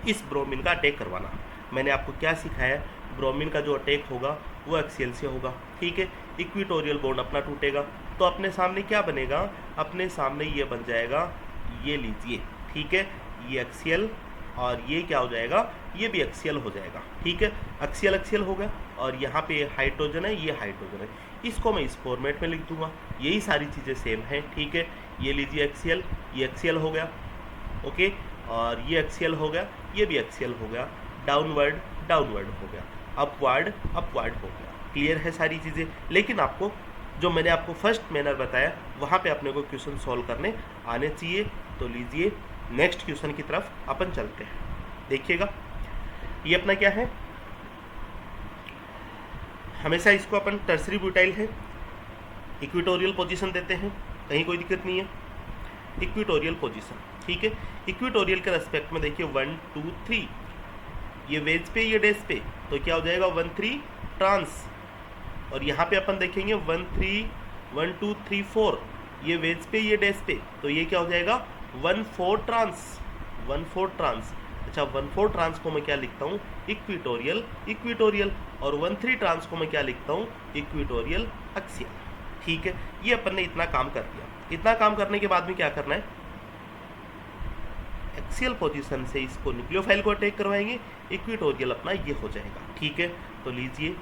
इस ब्रोमीन का अटैक करवाना। मैंने आपको क्या सिखाया, ब्रोमीन का जो अटैक होगा वो एक्सियल से होगा। ठीक है, इक्विटोरियल बॉन्ड अपना टूटेगा तो अपने सामने क्या बनेगा, अपने सामने ये बन जाएगा, ये लीजिए। ठीक है, ये एक्सियल और ये क्या हो जाएगा, ये भी एक्सियल हो जाएगा। ठीक है, एक्सियल हो गया और यहाँ पे हाइड्रोजन है, ये हाइड्रोजन है, इसको मैं इस फॉर्मेट में लिख दूंगा। यही सारी चीज़ें सेम हैं। ठीक है, ये लीजिए एक्सियल, ये एक्सियल हो गया, ओके, और ये एक्सियल हो गया, ये भी एक्सियल हो गया, डाउनवर्ड हो गया, अपवर्ड हो गया। क्लियर है सारी चीज़ें? लेकिन आपको जो मैंने आपको फर्स्ट मैनर बताया वहाँ पे अपने को क्वेश्चन सॉल्व करने आने चाहिए। तो लीजिए नेक्स्ट क्वेश्चन की तरफ अपन चलते हैं। देखिएगा ये अपना क्या है, हमेशा इसको अपन टर्सरी ब्यूटाइल है, इक्विटोरियल पोजीशन देते हैं, कहीं कोई दिक्कत नहीं है। इक्विटोरियल पोजीशन, ठीक है, इक्विटोरियल के रेस्पेक्ट में देखिए 1 2 3, ये वेज पे ये डैश पे, तो क्या हो जाएगा 1 3 ट्रांस। और यहाँ पे अपन देखेंगे 1 2 3 4, ये वेज पे ये डैश पे, तो ये क्या हो जाएगा 1 4 ट्रांस, 1 4 ट्रांस। अच्छा 1 4 ट्रांस को मैं क्या लिखता हूँ, इक्विटोरियल, और 1 3 ट्रांस को मैं क्या लिखता हूँ, इक्विटोरियल एक्सियल। ठीक है, ये अपन ने इतना काम कर दिया। इतना काम करने के बाद में क्या करना है, एक्सियल पोजीशन से इसको न्यूक्लियोफाइल को अटैक करवाएंगे, इक्विटोरियल अपना ये हो जाएगा। ठीक है, तो लीजिए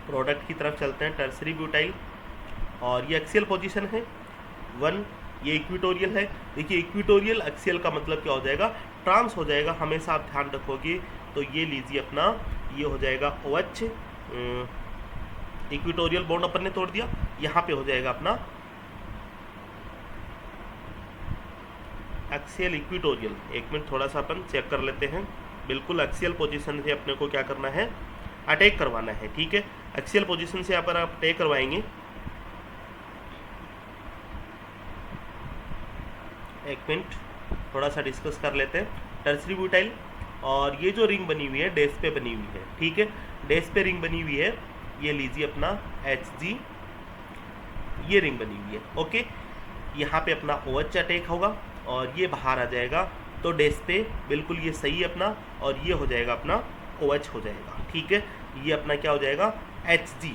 प्रोडक्ट की तरफ चलते हैं, टर्सरी ब्यूटाइल, और ये एक्सियल पोजीशन है 1, ये इक्विटोरियल है। देखिए इक्विटोरियल एक्सियल का मतलब क्या हो जाएगा, ट्रांस हो जाएगा, हमेशा आप ध्यान रखोगे। तो ये लीजिए अपना ये हो जाएगा OH, इक्विटोरियल बॉन्ड अपन ने तोड़ दिया, यहाँ पे हो जाएगा अपना एक्सियल इक्विटोरियल। एक मिनट थोड़ा सा अपन चेक कर लेते हैं, बिल्कुल एक्सियल पोजीशन से अपने को क्या करना है, अटैक करवाना है। ठीक है, एक्सियल पोजीशन से आप अटैक करवाएंगे। एक मिनट थोड़ा सा डिस्कस कर लेते हैं। टर्सरी ब्यूटाइल, और ये जो रिंग बनी हुई है डैश पे बनी हुई है। ठीक है, डैश पे रिंग बनी हुई है, ये लीजिए अपना Hg, ये रिंग बनी हुई है। ओके, यहाँ पे अपना OH अटैक होगा और ये बाहर आ जाएगा, तो डैश पे बिल्कुल ये सही है अपना, और ये हो जाएगा अपना OH हो जाएगा। ठीक है, ये अपना क्या हो जाएगा Hg,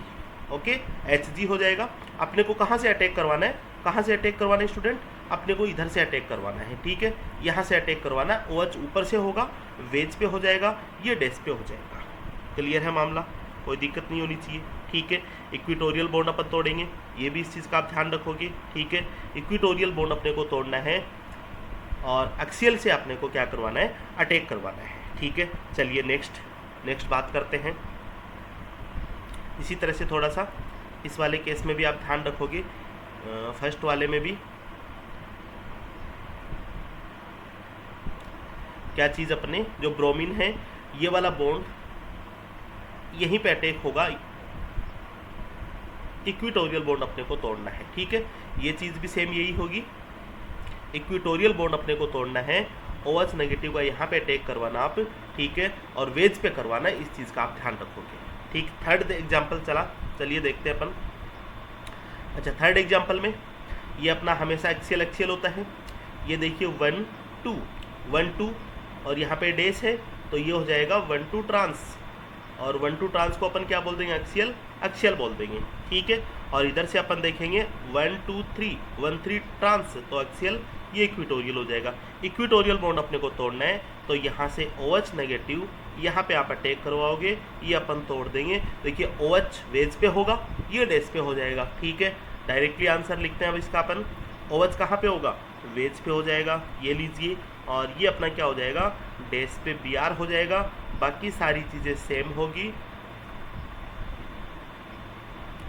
ओके, Hg हो जाएगा। अपने को कहाँ से अटैक करवाना है, कहाँ से अटैक करवाना है स्टूडेंट, अपने को इधर से अटैक करवाना है, ठीक है, यहाँ से अटैक करवाना है। OH ऊपर से होगा, वेज पे हो जाएगा, ये डैश पे हो जाएगा। क्लियर है मामला, कोई दिक्कत नहीं होनी चाहिए, ठीक है। इक्विटोरियल बॉन्ड अपन तोड़ेंगे, ये भी इस चीज़ का आप ध्यान रखोगे, ठीक है। इक्विटोरियल बॉन्ड अपने को तोड़ना है और एक्सियल से अपने को क्या करवाना है, अटैक करवाना है, ठीक है। चलिए नेक्स्ट बात करते हैं। इसी तरह से थोड़ा सा इस वाले केस में भी आप ध्यान रखोगे, फर्स्ट वाले में भी क्या चीज़, अपने जो ब्रोमीन है ये वाला बॉन्ड यहीं पे अटैक होगा, इक्विटोरियल बॉन्ड अपने को तोड़ना है, ठीक है। ये चीज़ भी सेम यही होगी, इक्विटोरियल बॉन्ड अपने को तोड़ना है, OH नेगेटिव का यहाँ पे अटैक करवाना आप, ठीक है, और वेज पे करवाना, इस चीज़ का आप ध्यान रखोगे, ठीक। थर्ड एग्जाम्पल चलिए देखते हैं अपन। अच्छा, थर्ड एग्जाम्पल में ये अपना हमेशा एक्सियल होता है। ये देखिए 1 2 और यहाँ पे डैश है, तो ये हो जाएगा 1 2 ट्रांस, और 1 2 ट्रांस को अपन क्या बोल देंगे, एक्सियल बोल देंगे, ठीक है। और इधर से अपन देखेंगे 1 2 3 1 3 ट्रांस, तो एक्सियल, ये इक्विटोरियल हो जाएगा। इक्विटोरियल बॉन्ड अपने को तोड़ना है, तो यहाँ से OH नेगेटिव यहाँ पे आप अटैक करवाओगे, ये अपन तोड़ देंगे। देखिए OH वेज पे होगा, ये डैश पे हो जाएगा, ठीक है। डायरेक्टली आंसर लिखते हैं अब इसका अपन। OH कहाँ पे होगा, वेज पे हो जाएगा, ये लीजिए, और ये अपना क्या हो जाएगा, डैश पे Br हो जाएगा। बाकी सारी चीज़ें सेम होगी,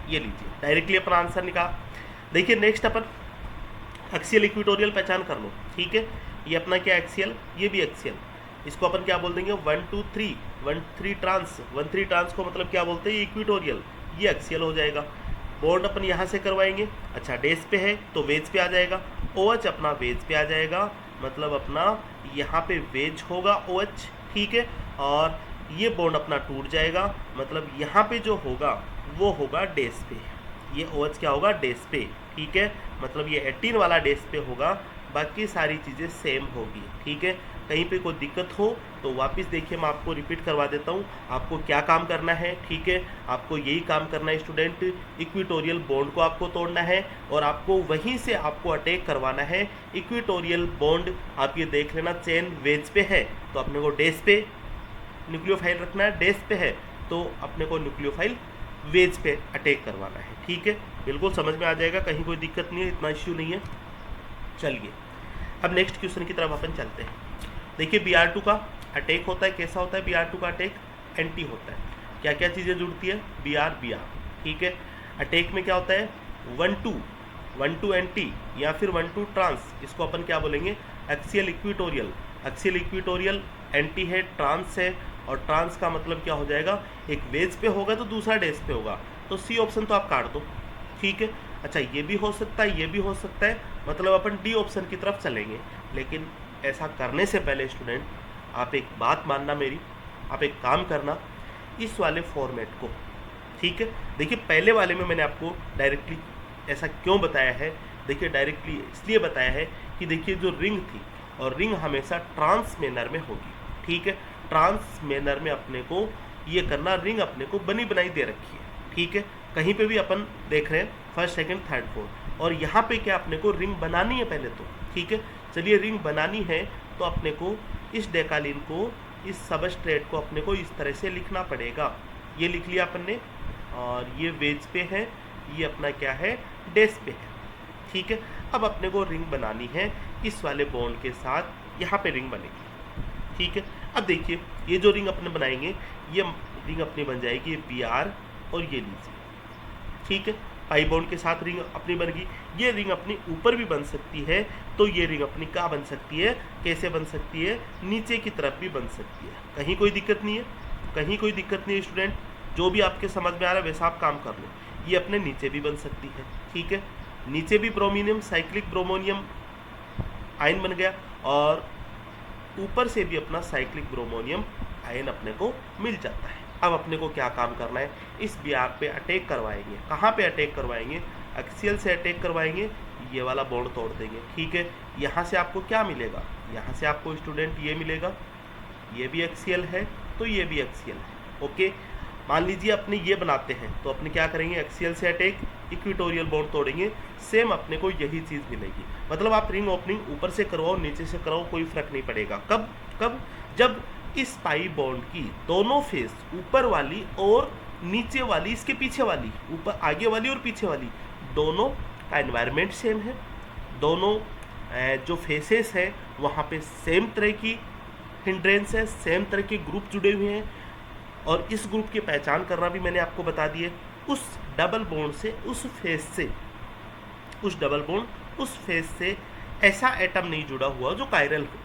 ये लीजिए, डायरेक्टली अपना आंसर निकाल। देखिए नेक्स्ट अपन एक्सियल इक्विटोरियल पहचान कर लो, ठीक है। ये अपना क्या एक्सियल, ये भी एक्सियल, इसको अपन क्या बोल देंगे 1 2 3 1 3 ट्रांस। 1 3 ट्रांस को मतलब क्या बोलते हैं, ये इक्विटोरियल, ये एक्सियल हो जाएगा। बॉन्ड अपन यहाँ से करवाएंगे, अच्छा डैश पे है तो वेज पे आ जाएगा, OH अपना वेज पे आ जाएगा, मतलब अपना यहाँ पे वेज होगा OH, ठीक है। और ये बॉन्ड अपना टूट जाएगा, मतलब यहाँ पे जो होगा वो होगा डैश पे, ये OH क्या होगा, डैश पे, ठीक है। मतलब ये 18 वाला डैश पे होगा, बाकी सारी चीज़ें सेम होगी, ठीक है। कहीं पे कोई दिक्कत हो तो वापस देखिए, मैं आपको रिपीट करवा देता हूँ, आपको क्या काम करना है, ठीक है। आपको यही काम करना है स्टूडेंट, इक्विटोरियल बॉन्ड को आपको तोड़ना है और आपको वहीं से आपको अटैक करवाना है। इक्विटोरियल बॉन्ड आप ये देख लेना, चेन वेज पे है तो अपने को डैश पे न्यूक्लियोफाइल रखना है, डैश पे है तो अपने को न्यूक्लियोफाइल वेज पे अटैक करवाना है, ठीक है। बिल्कुल समझ में आ जाएगा, कहीं कोई दिक्कत नहीं है, इतना इश्यू नहीं है। चलिए अब नेक्स्ट क्वेश्चन की तरफ अपन चलते हैं। देखिए Br2 का अटैक होता है, कैसा होता है Br2 का अटैक, एंटी होता है। क्या क्या चीज़ें जुड़ती है, Br, ठीक है। अटैक में क्या होता है 1 2 एंटी या फिर 1 2 ट्रांस, इसको अपन क्या बोलेंगे, एक्सियल इक्विटोरियल एंटी है, ट्रांस है, और ट्रांस का मतलब क्या हो जाएगा, एक वेज पे होगा तो दूसरा डैश पे होगा, तो सी ऑप्शन तो आप काट दो, ठीक है। अच्छा ये भी हो सकता है, ये भी हो सकता है, मतलब अपन डी ऑप्शन की तरफ चलेंगे। लेकिन ऐसा करने से पहले स्टूडेंट आप एक बात मानना मेरी, आप एक काम करना, इस वाले फॉर्मेट को, ठीक है। देखिए पहले वाले में मैंने आपको डायरेक्टली ऐसा क्यों बताया है, देखिए डायरेक्टली इसलिए बताया है कि देखिए जो रिंग थी, और रिंग हमेशा ट्रांस मैनर में होगी, ठीक है। ट्रांस मैनर में अपने को ये करना, रिंग अपने को बनी बनाई दे रखी है, ठीक है। कहीं पे भी अपन देख रहे हैं फर्स्ट सेकंड थर्ड फोर्थ, और यहाँ पे क्या अपने को रिंग बनानी है पहले तो, ठीक है। चलिए रिंग बनानी है तो अपने को इस डेकालिन को, इस सबस्ट्रेट को अपने को इस तरह से लिखना पड़ेगा। ये लिख लिया अपन ने, और ये वेज पे है, ये अपना क्या है, डैश पे है, ठीक है। अब अपने को रिंग बनानी है, इस वाले बॉन्ड के साथ यहाँ पे रिंग बनेगी, ठीक है। अब देखिए ये जो रिंग अपने बनाएंगे, ये रिंग अपनी बन जाएगी Br, और ये लीजिए, ठीक है। पाई बॉन्ड के साथ रिंग अपनी बन गई। ये रिंग अपनी ऊपर भी बन सकती है, तो ये रिंग अपनी क्या बन सकती है, कैसे बन सकती है, नीचे की तरफ भी बन सकती है। कहीं कोई दिक्कत नहीं है, कहीं कोई दिक्कत नहीं है स्टूडेंट, जो भी आपके समझ में आ रहा है वैसा आप काम कर लो। ये अपने नीचे भी बन सकती है, ठीक है। नीचे भी ब्रोमीनियम साइक्लिक ब्रोमोनियम आयन बन गया, और ऊपर से भी अपना साइक्लिक ब्रोमोनियम आयन अपने को मिल जाता है। अब अपने को क्या काम करना है, इस Br पे अटैक करवाएंगे। कहाँ पे अटैक करवाएंगे, एक्सियल से अटैक करवाएंगे, ये वाला बॉन्ड तोड़ देंगे, ठीक है। यहाँ से आपको क्या मिलेगा, यहाँ से आपको स्टूडेंट ये मिलेगा, ये भी एक्सियल है तो ये भी एक्सियल है, ओके। मान लीजिए अपने ये बनाते हैं तो अपने क्या करेंगे, एक्सियल से अटैक, इक्वेटोरियल बॉन्ड तोड़ेंगे, सेम अपने को यही चीज़ मिलेगी। मतलब आप रिंग ओपनिंग ऊपर से करवाओ नीचे से कराओ कोई फर्क नहीं पड़ेगा। कब कब जब इस पाई बॉन्ड की दोनों फेस, ऊपर वाली और नीचे वाली, इसके पीछे वाली, ऊपर आगे वाली और पीछे वाली, दोनों का एनवायरनमेंट सेम है, दोनों जो फेसेस है वहाँ पे सेम तरह की हिंड्रेंस है, सेम तरह के ग्रुप जुड़े हुए हैं, और इस ग्रुप की पहचान करना भी मैंने आपको बता दिया। उस डबल बॉन्ड से, उस फेस से, उस डबल बॉन्ड उस फेस से ऐसा एटम नहीं जुड़ा हुआ जो कायरल हो।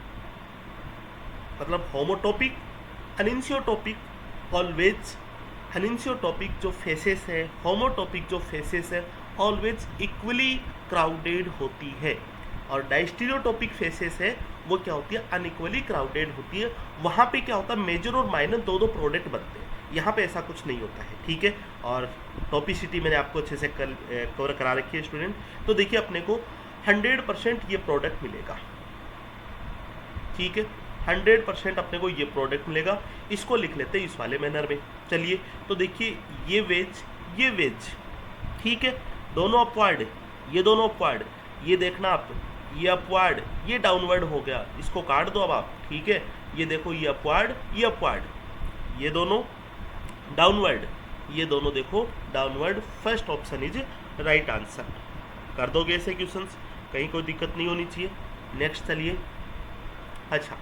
मतलब होमोटॉपिक, अनिंसियोटॉपिक ऑलवेज, अनिंसियोटॉपिक जो फेसेस है, होमोटॉपिक जो फेसेस है ऑलवेज इक्वली क्राउडेड होती है, और डायस्टीरियोटॉपिक फेसेस है वो क्या होती है, अनइक्वली क्राउडेड होती है। वहाँ पे क्या होता है, मेजर और माइनर दो प्रोडक्ट बनते हैं, यहाँ पे ऐसा कुछ नहीं होता है, ठीक है। और टॉपिसिटी मैंने आपको अच्छे से कवर करा रखी है स्टूडेंट। तो देखिए अपने को 100% ये प्रोडक्ट मिलेगा, ठीक है, 100% अपने को ये प्रोडक्ट मिलेगा। इसको लिख लेते हैं इस वाले मैनर में। चलिए तो देखिए ये वेज, ठीक है, दोनों अपवार्ड, ये दोनों अपवार्ड, ये देखना आप, ये अपवार्ड, ये डाउनवर्ड हो गया, इसको काट दो अब आप, ठीक है। ये देखो ये अपवार्ड, ये अपवार्ड, ये दोनों डाउनवर्ड, ये दोनों देखो downward. First option is right answer. कर दोगे ऐसे क्वेश्चंस, कहीं कोई दिक्कत नहीं होनी चाहिए। नेक्स्ट चलिए। अच्छा,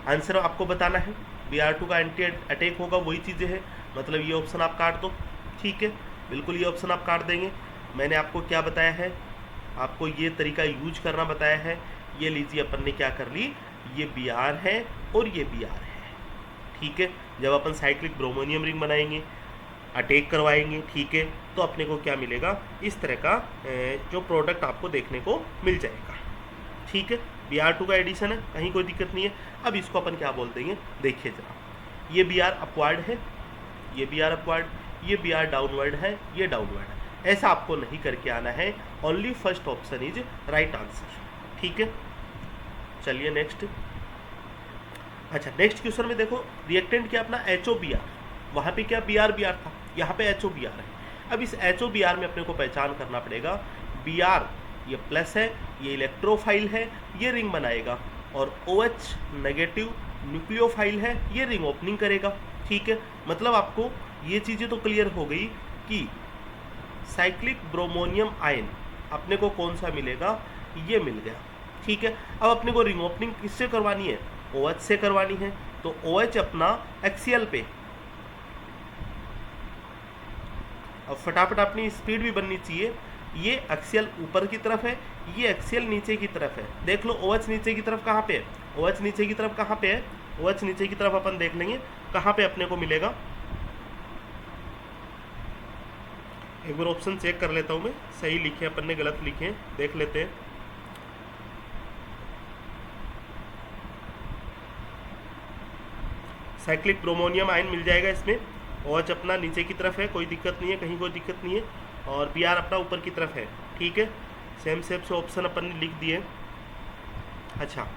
आंसर आपको बताना है, BR2 का एंटी अटैक होगा, वही चीज़ें हैं, मतलब ये ऑप्शन आप काट दो, ठीक है, बिल्कुल ये ऑप्शन आप काट देंगे। मैंने आपको क्या बताया है, आपको ये तरीका यूज करना बताया है। ये लीजिए अपन ने क्या कर ली, ये Br है और ये Br है, ठीक है। जब अपन साइक्लिक ब्रोमोनियम रिंग बनाएंगे, अटैक करवाएंगे, ठीक है, तो अपने को क्या मिलेगा, इस तरह का जो प्रोडक्ट आपको देखने को मिल जाएगा, ठीक है। BR2 का एडिशन है, कहीं कोई दिक्कत नहीं है। अब इसको अपन क्या बोल देंगे, देखिए जरा, ये Br अपवार्ड है, ये Br अपवार्ड, ये Br डाउनवर्ड है, ये डाउनवर्ड है। ऐसा आपको नहीं करके आना है, only first option is right answer, ठीक है। चलिए नेक्स्ट। अच्छा, नेक्स्ट क्वेश्चन में देखो, रिएक्टेंट क्या अपना HOBr, वहाँ पे क्या Br था, यहाँ पे HOBr है। अब इस HOBr में अपने को पहचान करना पड़ेगा, Br ये प्लस है, ये इलेक्ट्रोफाइल है, ये रिंग बनाएगा, और OH नेगेटिव न्यूक्लियोफाइल है, ये रिंग ओपनिंग करेगा, ठीक है। मतलब आपको ये चीज़ें तो क्लियर हो गई कि साइक्लिक ब्रोमोनियम आयन अपने को कौन सा मिलेगा, ये मिल गया, ठीक है। अब अपने को रिंग ओपनिंग किससे करवानी है, OH से करवानी है, तो OH अपना एक्सियल पे, अब फटाफट अपनी स्पीड भी बननी चाहिए। ये एक्सियल ऊपर की तरफ है, ये एक्सियल नीचे की तरफ है। देख लो OH नीचे की तरफ कहाँ पे है, OH नीचे की तरफ कहाँ पे है, OH नीचे की तरफ अपन देख लेंगे कहाँ पे अपने को मिलेगा। एक बार ऑप्शन चेक कर लेता हूँ मैं, सही लिखे अपन ने गलत लिखे, देख लेते हैं। साइक्लिक ब्रोमोनियम आयन मिल जाएगा इसमें, OH अपना नीचे की तरफ है, कोई दिक्कत नहीं है, कहीं कोई दिक्कत नहीं है, और Br अपना ऊपर की तरफ है, ठीक है। सेम से ऑप्शन अपन ने लिख दिए। अच्छा,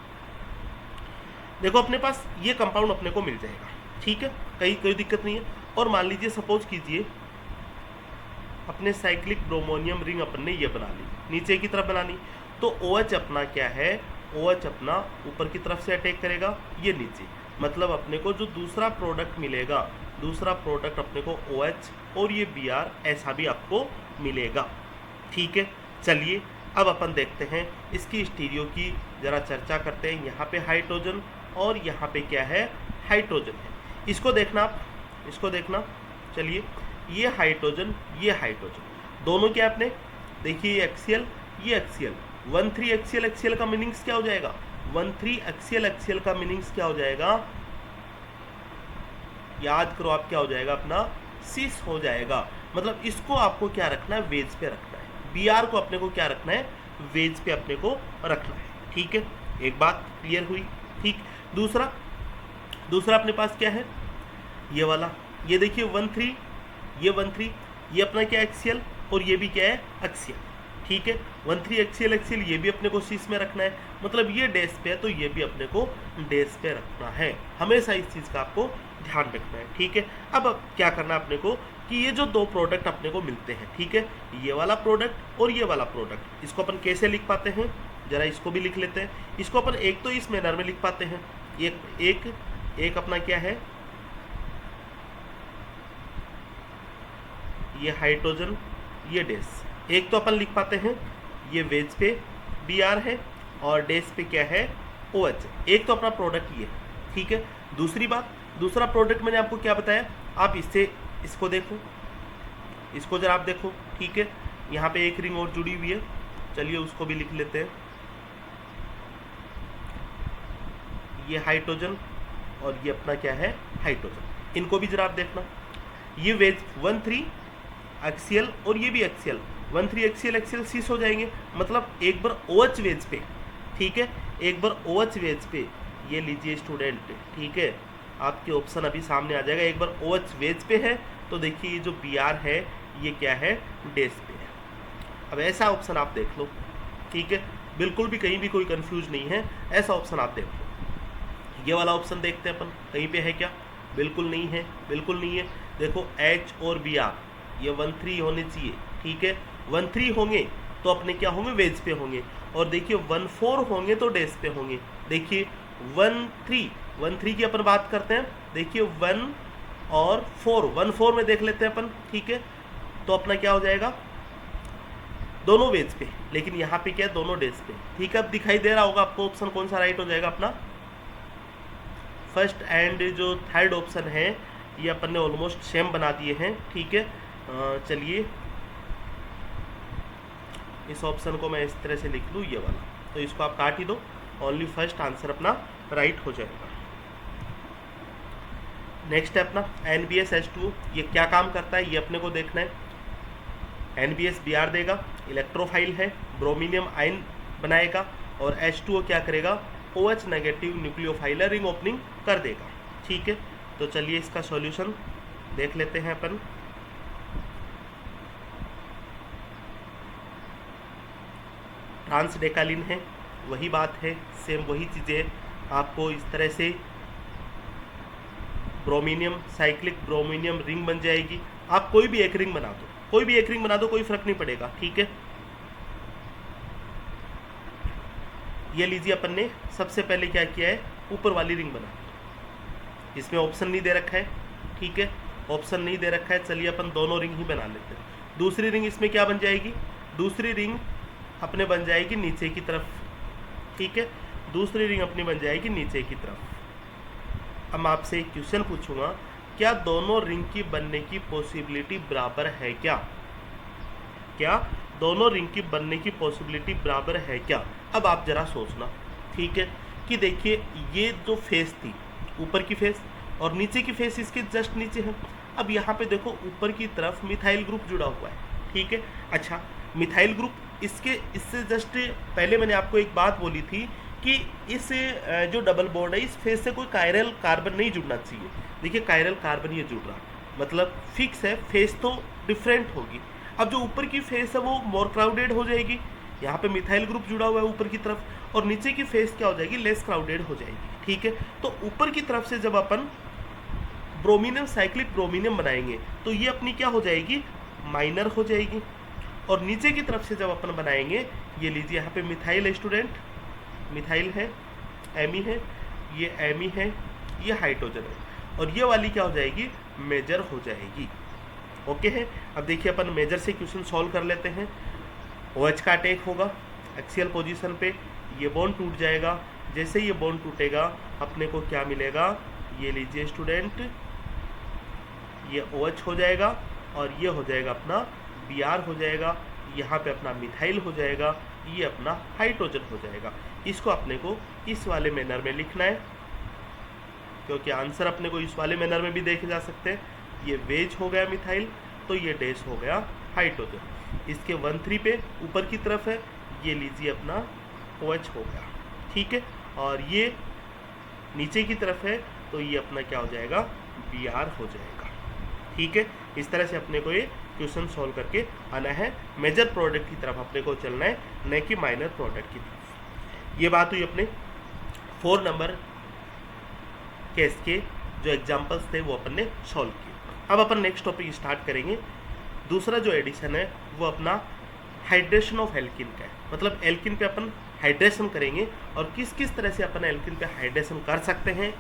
देखो अपने पास ये कंपाउंड अपने को मिल जाएगा, ठीक है, कहीं कोई दिक्कत नहीं है। और मान लीजिए सपोज कीजिए अपने साइक्लिक ब्रोमोनियम रिंग अपन ने ये बना ली, नीचे की तरफ बनानी, तो OH अपना क्या है, OH अपना ऊपर की तरफ से अटैक करेगा, ये नीचे, मतलब अपने को जो दूसरा प्रोडक्ट मिलेगा, दूसरा प्रोडक्ट अपने को OH और ये Br ऐसा भी आपको मिलेगा, ठीक है। चलिए अब अपन देखते हैं इसकी स्टीरियो की ज़रा चर्चा करते हैं। यहाँ पे हाइड्रोजन और यहाँ पे क्या है, हाइड्रोजन है, इसको देखना आप, इसको देखना। चलिए ये हाइड्रोजन, ये हाइड्रोजन, दोनों क्या अपने देखिए, ये एक्सियल, ये एक्सियल, 1,3 एक्सियल, एक्सियल का मीनिंग्स क्या हो जाएगा, 1,3 एक्सियल, एक्सियल का मीनिंग्स क्या हो जाएगा, याद करो आप, क्या हो जाएगा अपना, सिस हो जाएगा। मतलब इसको आपको क्या रखना है, वेज पे रखना है। Br को अपने को क्या रखना है, वेज पे अपने को रखना है, ठीक है। एक बात क्लियर हुई, ठीक। दूसरा अपने पास क्या है, ये वाला, ये देखिए 1,3, ये 1,3, ये अपना क्या एक्सियल, और ये भी क्या है एक्सियल, ठीक है। 1,3 एक्सियल, एक्सियल, ये भी अपने को सीस में रखना है, मतलब ये डैश पे है तो ये भी अपने को डैश पे रखना है। हमेशा इस चीज़ का आपको ध्यान रखना है, ठीक है। अब क्या करना है अपने को कि ये जो दो प्रोडक्ट अपने को मिलते हैं, ठीक है, ये वाला प्रोडक्ट और ये वाला प्रोडक्ट, इसको अपन कैसे लिख पाते हैं, जरा इसको भी लिख लेते हैं। इसको अपन एक तो इस मैनर में लिख पाते हैं, एक अपना क्या है, ये हाइड्रोजन, ये डेस, एक तो अपन लिख पाते हैं ये वेज पे Br है और डेस पे क्या है, OH। एक तो अपना प्रोडक्ट ये, ठीक है। दूसरी बात, दूसरा प्रोडक्ट मैंने आपको क्या बताया, आप इसको देखो, इसको जरा आप देखो, ठीक है। यहाँ पे एक रिंग और जुड़ी हुई है, चलिए उसको भी लिख लेते हैं, ये हाइड्रोजन और ये अपना क्या है, हाइड्रोजन। इनको भी जरा आप देखना, ये वेज 1,3 एक्सियल और ये भी एक्सियल, 1,3 एक्सियल सीस हो जाएंगे, मतलब एक बार OH वेज पे, ठीक है, एक बार OH वेज पे, ये लीजिए स्टूडेंट, ठीक है, आपके ऑप्शन अभी सामने आ जाएगा। एक बार OH वेज पे है तो देखिए ये जो Br है ये क्या है, डेस पे है। अब ऐसा ऑप्शन आप देख लो, ठीक है, बिल्कुल भी कहीं भी कोई कंफ्यूज नहीं है, ऐसा ऑप्शन आप देख लो। ये वाला ऑप्शन देखते हैं अपन, कहीं पे है क्या, बिल्कुल नहीं है, बिल्कुल नहीं है। देखो H और Br ये 1,3 होने चाहिए, ठीक है, 1,3 होंगे तो अपने क्या होंगे, वेज पे होंगे, और देखिए 1,4 होंगे तो डेस पे होंगे। देखिए 1,3 की अपन बात करते हैं, देखिए 1 और 1,4 में देख लेते हैं अपन, ठीक है, तो अपना क्या हो जाएगा, दोनों वेज पे, लेकिन यहाँ पे क्या है, दोनों डेस पे, ठीक है। अब दिखाई दे रहा होगा आपको ऑप्शन कौन सा राइट हो जाएगा अपना, फर्स्ट एंड जो थर्ड ऑप्शन है ये अपन ने ऑलमोस्ट सेम बना दिए हैं, ठीक है। चलिए इस ऑप्शन को मैं इस तरह से लिख लूँ, ये वाला, तो इसको आप काट ही दो, ओनली फर्स्ट आंसर अपना राइट हो जाएगा। नेक्स्ट है अपना NbSH2, ये क्या काम करता है ये अपने को देखना है। NbS Br देगा, इलेक्ट्रोफाइल है, ब्रोमीनियम आयन बनाएगा, और H2O क्या करेगा, OH negative nucleophile ring opening कर देगा, ठीक है। तो चलिए इसका सॉल्यूशन देख लेते हैं अपन। ट्रांसडेकालिन है, वही बात है, सेम वही चीज़ें आपको इस तरह से ब्रोमीनियम, साइक्लिक ब्रोमीनियम रिंग बन जाएगी। आप कोई भी एक रिंग बना दो, कोई भी एक रिंग बना दो, कोई फर्क नहीं पड़ेगा, ठीक है। ये लीजिए अपन ने सबसे पहले क्या किया है, ऊपर वाली रिंग बना, इसमें ऑप्शन नहीं दे रखा है, ठीक है, ऑप्शन नहीं दे रखा है। चलिए अपन दोनों रिंग ही बना लेते हैं। दूसरी रिंग इसमें क्या बन जाएगी, दूसरी रिंग अपने बन जाएगी नीचे की तरफ, ठीक है, दूसरी रिंग अपनी बन जाएगी नीचे की तरफ। अब मैं आपसे एक क्वेश्चन पूछूंगा, क्या दोनों रिंग की बनने की पॉसिबिलिटी बराबर है क्या, क्या दोनों रिंग की बनने की पॉसिबिलिटी बराबर है क्या। अब आप जरा सोचना, ठीक है, कि देखिए ये जो फेस थी, ऊपर की फेस और नीचे की फेस इसके जस्ट नीचे है। अब यहाँ पे देखो ऊपर की तरफ मिथाइल ग्रुप जुड़ा हुआ है, ठीक है। अच्छा, मिथाइल ग्रुप इससे जस्ट पहले मैंने आपको एक बात बोली थी कि इस जो डबल बॉन्ड है इस फेस से कोई कायरल कार्बन नहीं जुड़ना चाहिए। देखिए कायरल कार्बन ये जुड़ रहा, मतलब फिक्स है, फेस तो डिफरेंट होगी। अब जो ऊपर की फेस है वो मोर क्राउडेड हो जाएगी, यहाँ पे मिथाइल ग्रुप जुड़ा हुआ है ऊपर की तरफ, और नीचे की फेस क्या हो जाएगी, लेस क्राउडेड हो जाएगी, ठीक है। तो ऊपर की तरफ से जब अपन ब्रोमीनियम, साइक्लिक ब्रोमीनियम बनाएंगे तो ये अपनी क्या हो जाएगी, माइनर हो जाएगी, और नीचे की तरफ से जब अपन बनाएंगे, ये लीजिए यहाँ पे मिथाइल है स्टूडेंट, मिथाइल है, एमी है, ये एमी है, ये हाइड्रोजन है, और ये वाली क्या हो जाएगी, मेजर हो जाएगी, ओके है। अब देखिए अपन मेजर से क्वेश्चन सॉल्व कर लेते हैं। OH का अटैक होगा एक्सियल पोजीशन पे, ये बॉन्ड टूट जाएगा, जैसे ये बॉन्ड टूटेगा अपने को क्या मिलेगा, ये लीजिए स्टूडेंट, ये OH हो जाएगा, और ये हो जाएगा अपना Br हो जाएगा, यहाँ पे अपना मिथाइल हो जाएगा, ये अपना हाइड्रोजन हो जाएगा। इसको अपने को इस वाले मैनर में लिखना है, क्योंकि आंसर अपने को इस वाले मैनर में भी देखे जा सकते हैं। ये वेज हो गया मिथाइल, तो ये डैश हो गया हाइड्रोजन। इसके 1,3 पे ऊपर की तरफ है, ये लीजिए अपना OH हो गया, ठीक है, और ये नीचे की तरफ है तो ये अपना क्या हो जाएगा, Br हो जाएगा, ठीक है। इस तरह से अपने को ये क्वेश्चन सॉल्व करके आना है, मेजर प्रोडक्ट की तरफ अपने को चलना है, न कि माइनर प्रोडक्ट की तरफ। ये बात हुई अपने 4 नंबर केस के जो एग्जाम्पल्स थे वो अपन ने सॉल्व किए। अब अपन नेक्स्ट टॉपिक स्टार्ट करेंगे। दूसरा जो एडिशन है वो अपना हाइड्रेशन ऑफ एल्किन का है, मतलब एल्किन पे अपन हाइड्रेशन करेंगे और किस किस तरह से अपन एल्किन पे हाइड्रेशन कर सकते हैं।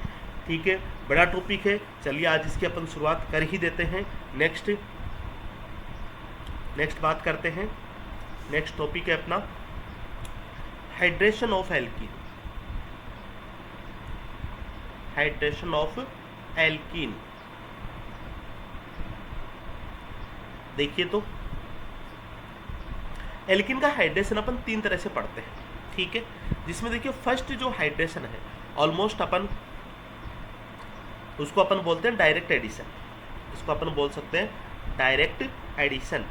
ठीक है, बड़ा टॉपिक है, चलिए आज इसकी अपन शुरुआत कर ही देते हैं। नेक्स्ट बात करते हैं। नेक्स्ट टॉपिक है अपना hydration of alkene. Hydration of alkene देखिए, तो एल्किन का हाइड्रेशन अपन 3 तरह से पढ़ते हैं। ठीक है, जिसमें देखिए फर्स्ट जो हाइड्रेशन है ऑलमोस्ट अपन उसको अपन बोलते हैं डायरेक्ट एडिशन। इसको अपन बोल सकते हैं डायरेक्ट एडिशन।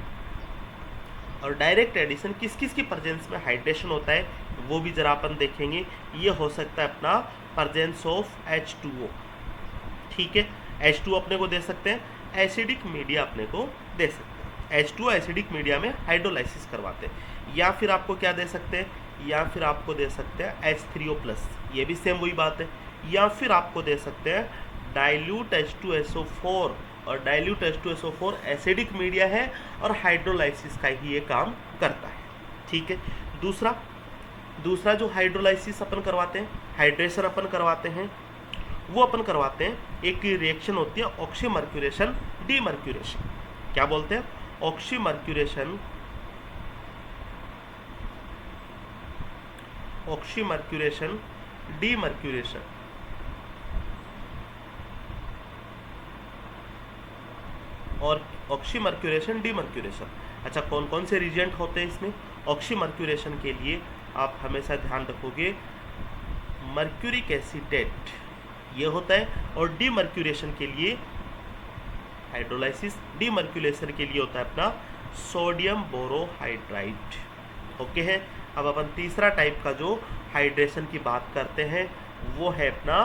और डायरेक्ट एडिशन किस किस की प्रेजेंस में हाइड्रेशन होता है वो भी जरा अपन देखेंगे। ये हो सकता है अपना प्रेजेंस ऑफ H2O। ठीक है, H2O अपने को दे सकते हैं, एसिडिक मीडिया अपने को दे सकते हैं। H2O एसिडिक मीडिया में हाइड्रोलाइसिस करवाते हैं। या फिर आपको क्या दे सकते हैं, या फिर आपको दे सकते हैं H3O+, ये भी सेम वही बात है। या फिर आपको दे सकते हैं डाइल्यूट H2SO4, और डाइल्यूट H2SO4 एसिडिक मीडिया है और हाइड्रोलाइसिस का ही ये काम करता है। ठीक है, दूसरा जो हाइड्रोलाइसिस अपन करवाते हैं, हाइड्रेशन अपन करवाते हैं, वो अपन करवाते हैं, एक रिएक्शन होती है ऑक्सीमर्क्यूरेशन डीमर्क्यूरेशन। क्या बोलते हैं, ऑक्सीमर्क्यूरेशन डीमर्क्यूरेशन। और ऑक्सीमर्क्यूरेशन डीमर्क्यूरेशन। अच्छा, कौन कौन से रिजेंट होते हैं इसमें? ऑक्सीमर्क्यूरेशन के लिए आप हमेशा ध्यान रखोगे मर्क्यूरिक एसीटेट ये होता है, और डीमर्क्यूरेशन के लिए हाइड्रोलाइसिस, डीमर्क्यूलेशन के लिए होता है अपना सोडियम बोरोहाइड्राइड। ओके है। अब अपन तीसरा टाइप का जो हाइड्रेशन की बात करते हैं वो है अपना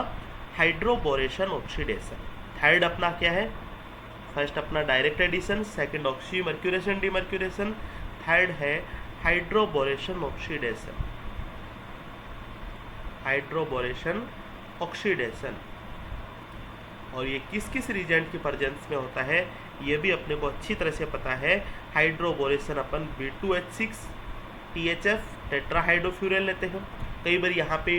हाइड्रोबोरेशन ऑक्सीडेशन। थर्ड अपना क्या है, फर्स्ट अपना direct addition, second oxymercuration demercuration, third है हाइड्रोबोरेशन ऑक्सीडेशन। हाइड्रोबोरेशन ऑक्सीडेशन, और ये किस किस रिजेंट की प्रेजेंस में होता है ये भी अपने को अच्छी तरह से पता है। हाइड्रोबोरेशन अपन B2H6 THF टेट्राहाइड्रोफ्यूरेन लेते हैं। कई बार यहाँ पे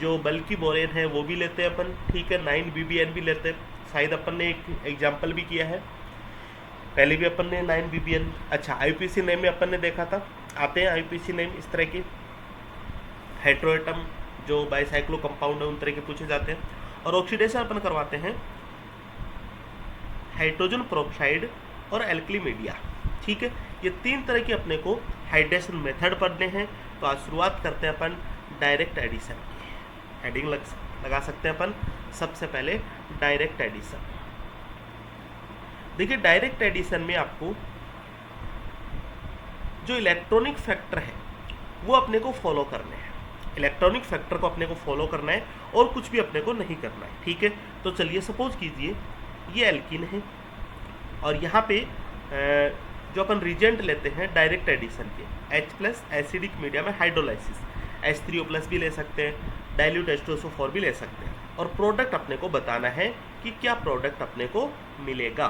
जो बल्कि बोरेन है वो भी लेते हैं अपन। ठीक है, 9BBN भी लेते हैं, शायद अपन ने एक एग्जाम्पल भी किया है पहले भी अपन ने 9BBN। अच्छा, IUPAC नेम में अपन ने देखा था, आते हैं IUPAC नेम इस तरह के हेट्रोएटम जो बाइसाइक्लो कंपाउंड है उन तरह के पूछे जाते हैं। और ऑक्सीडेशन अपन करवाते हैं हाइड्रोजन पेरोक्साइड और एल्कली मीडिया। ठीक है, ये 3 तरह के अपने को हाइड्रेशन मेथड पढ़ने हैं। तो आज शुरुआत करते हैं अपन डायरेक्ट एडिशन की। हेडिंग लगा सकते हैं अपन सबसे पहले डायरेक्ट एडिशन। देखिए, डायरेक्ट एडिशन में आपको जो इलेक्ट्रॉनिक फैक्टर है वो अपने को फॉलो करने हैं। इलेक्ट्रॉनिक फैक्टर को अपने को फॉलो करना है और कुछ भी अपने को नहीं करना है। ठीक है, तो चलिए सपोज कीजिए ये एल्कीन है और यहाँ पे जो अपन रिजेंट लेते हैं डायरेक्ट एडिशन के H+ एसिडिक मीडिया में हाइड्रोलाइसिस, H3O+ भी ले सकते हैं, डाइल्यूट H2SO4 भी ले सकते हैं, और प्रोडक्ट अपने को बताना है कि क्या प्रोडक्ट अपने को मिलेगा।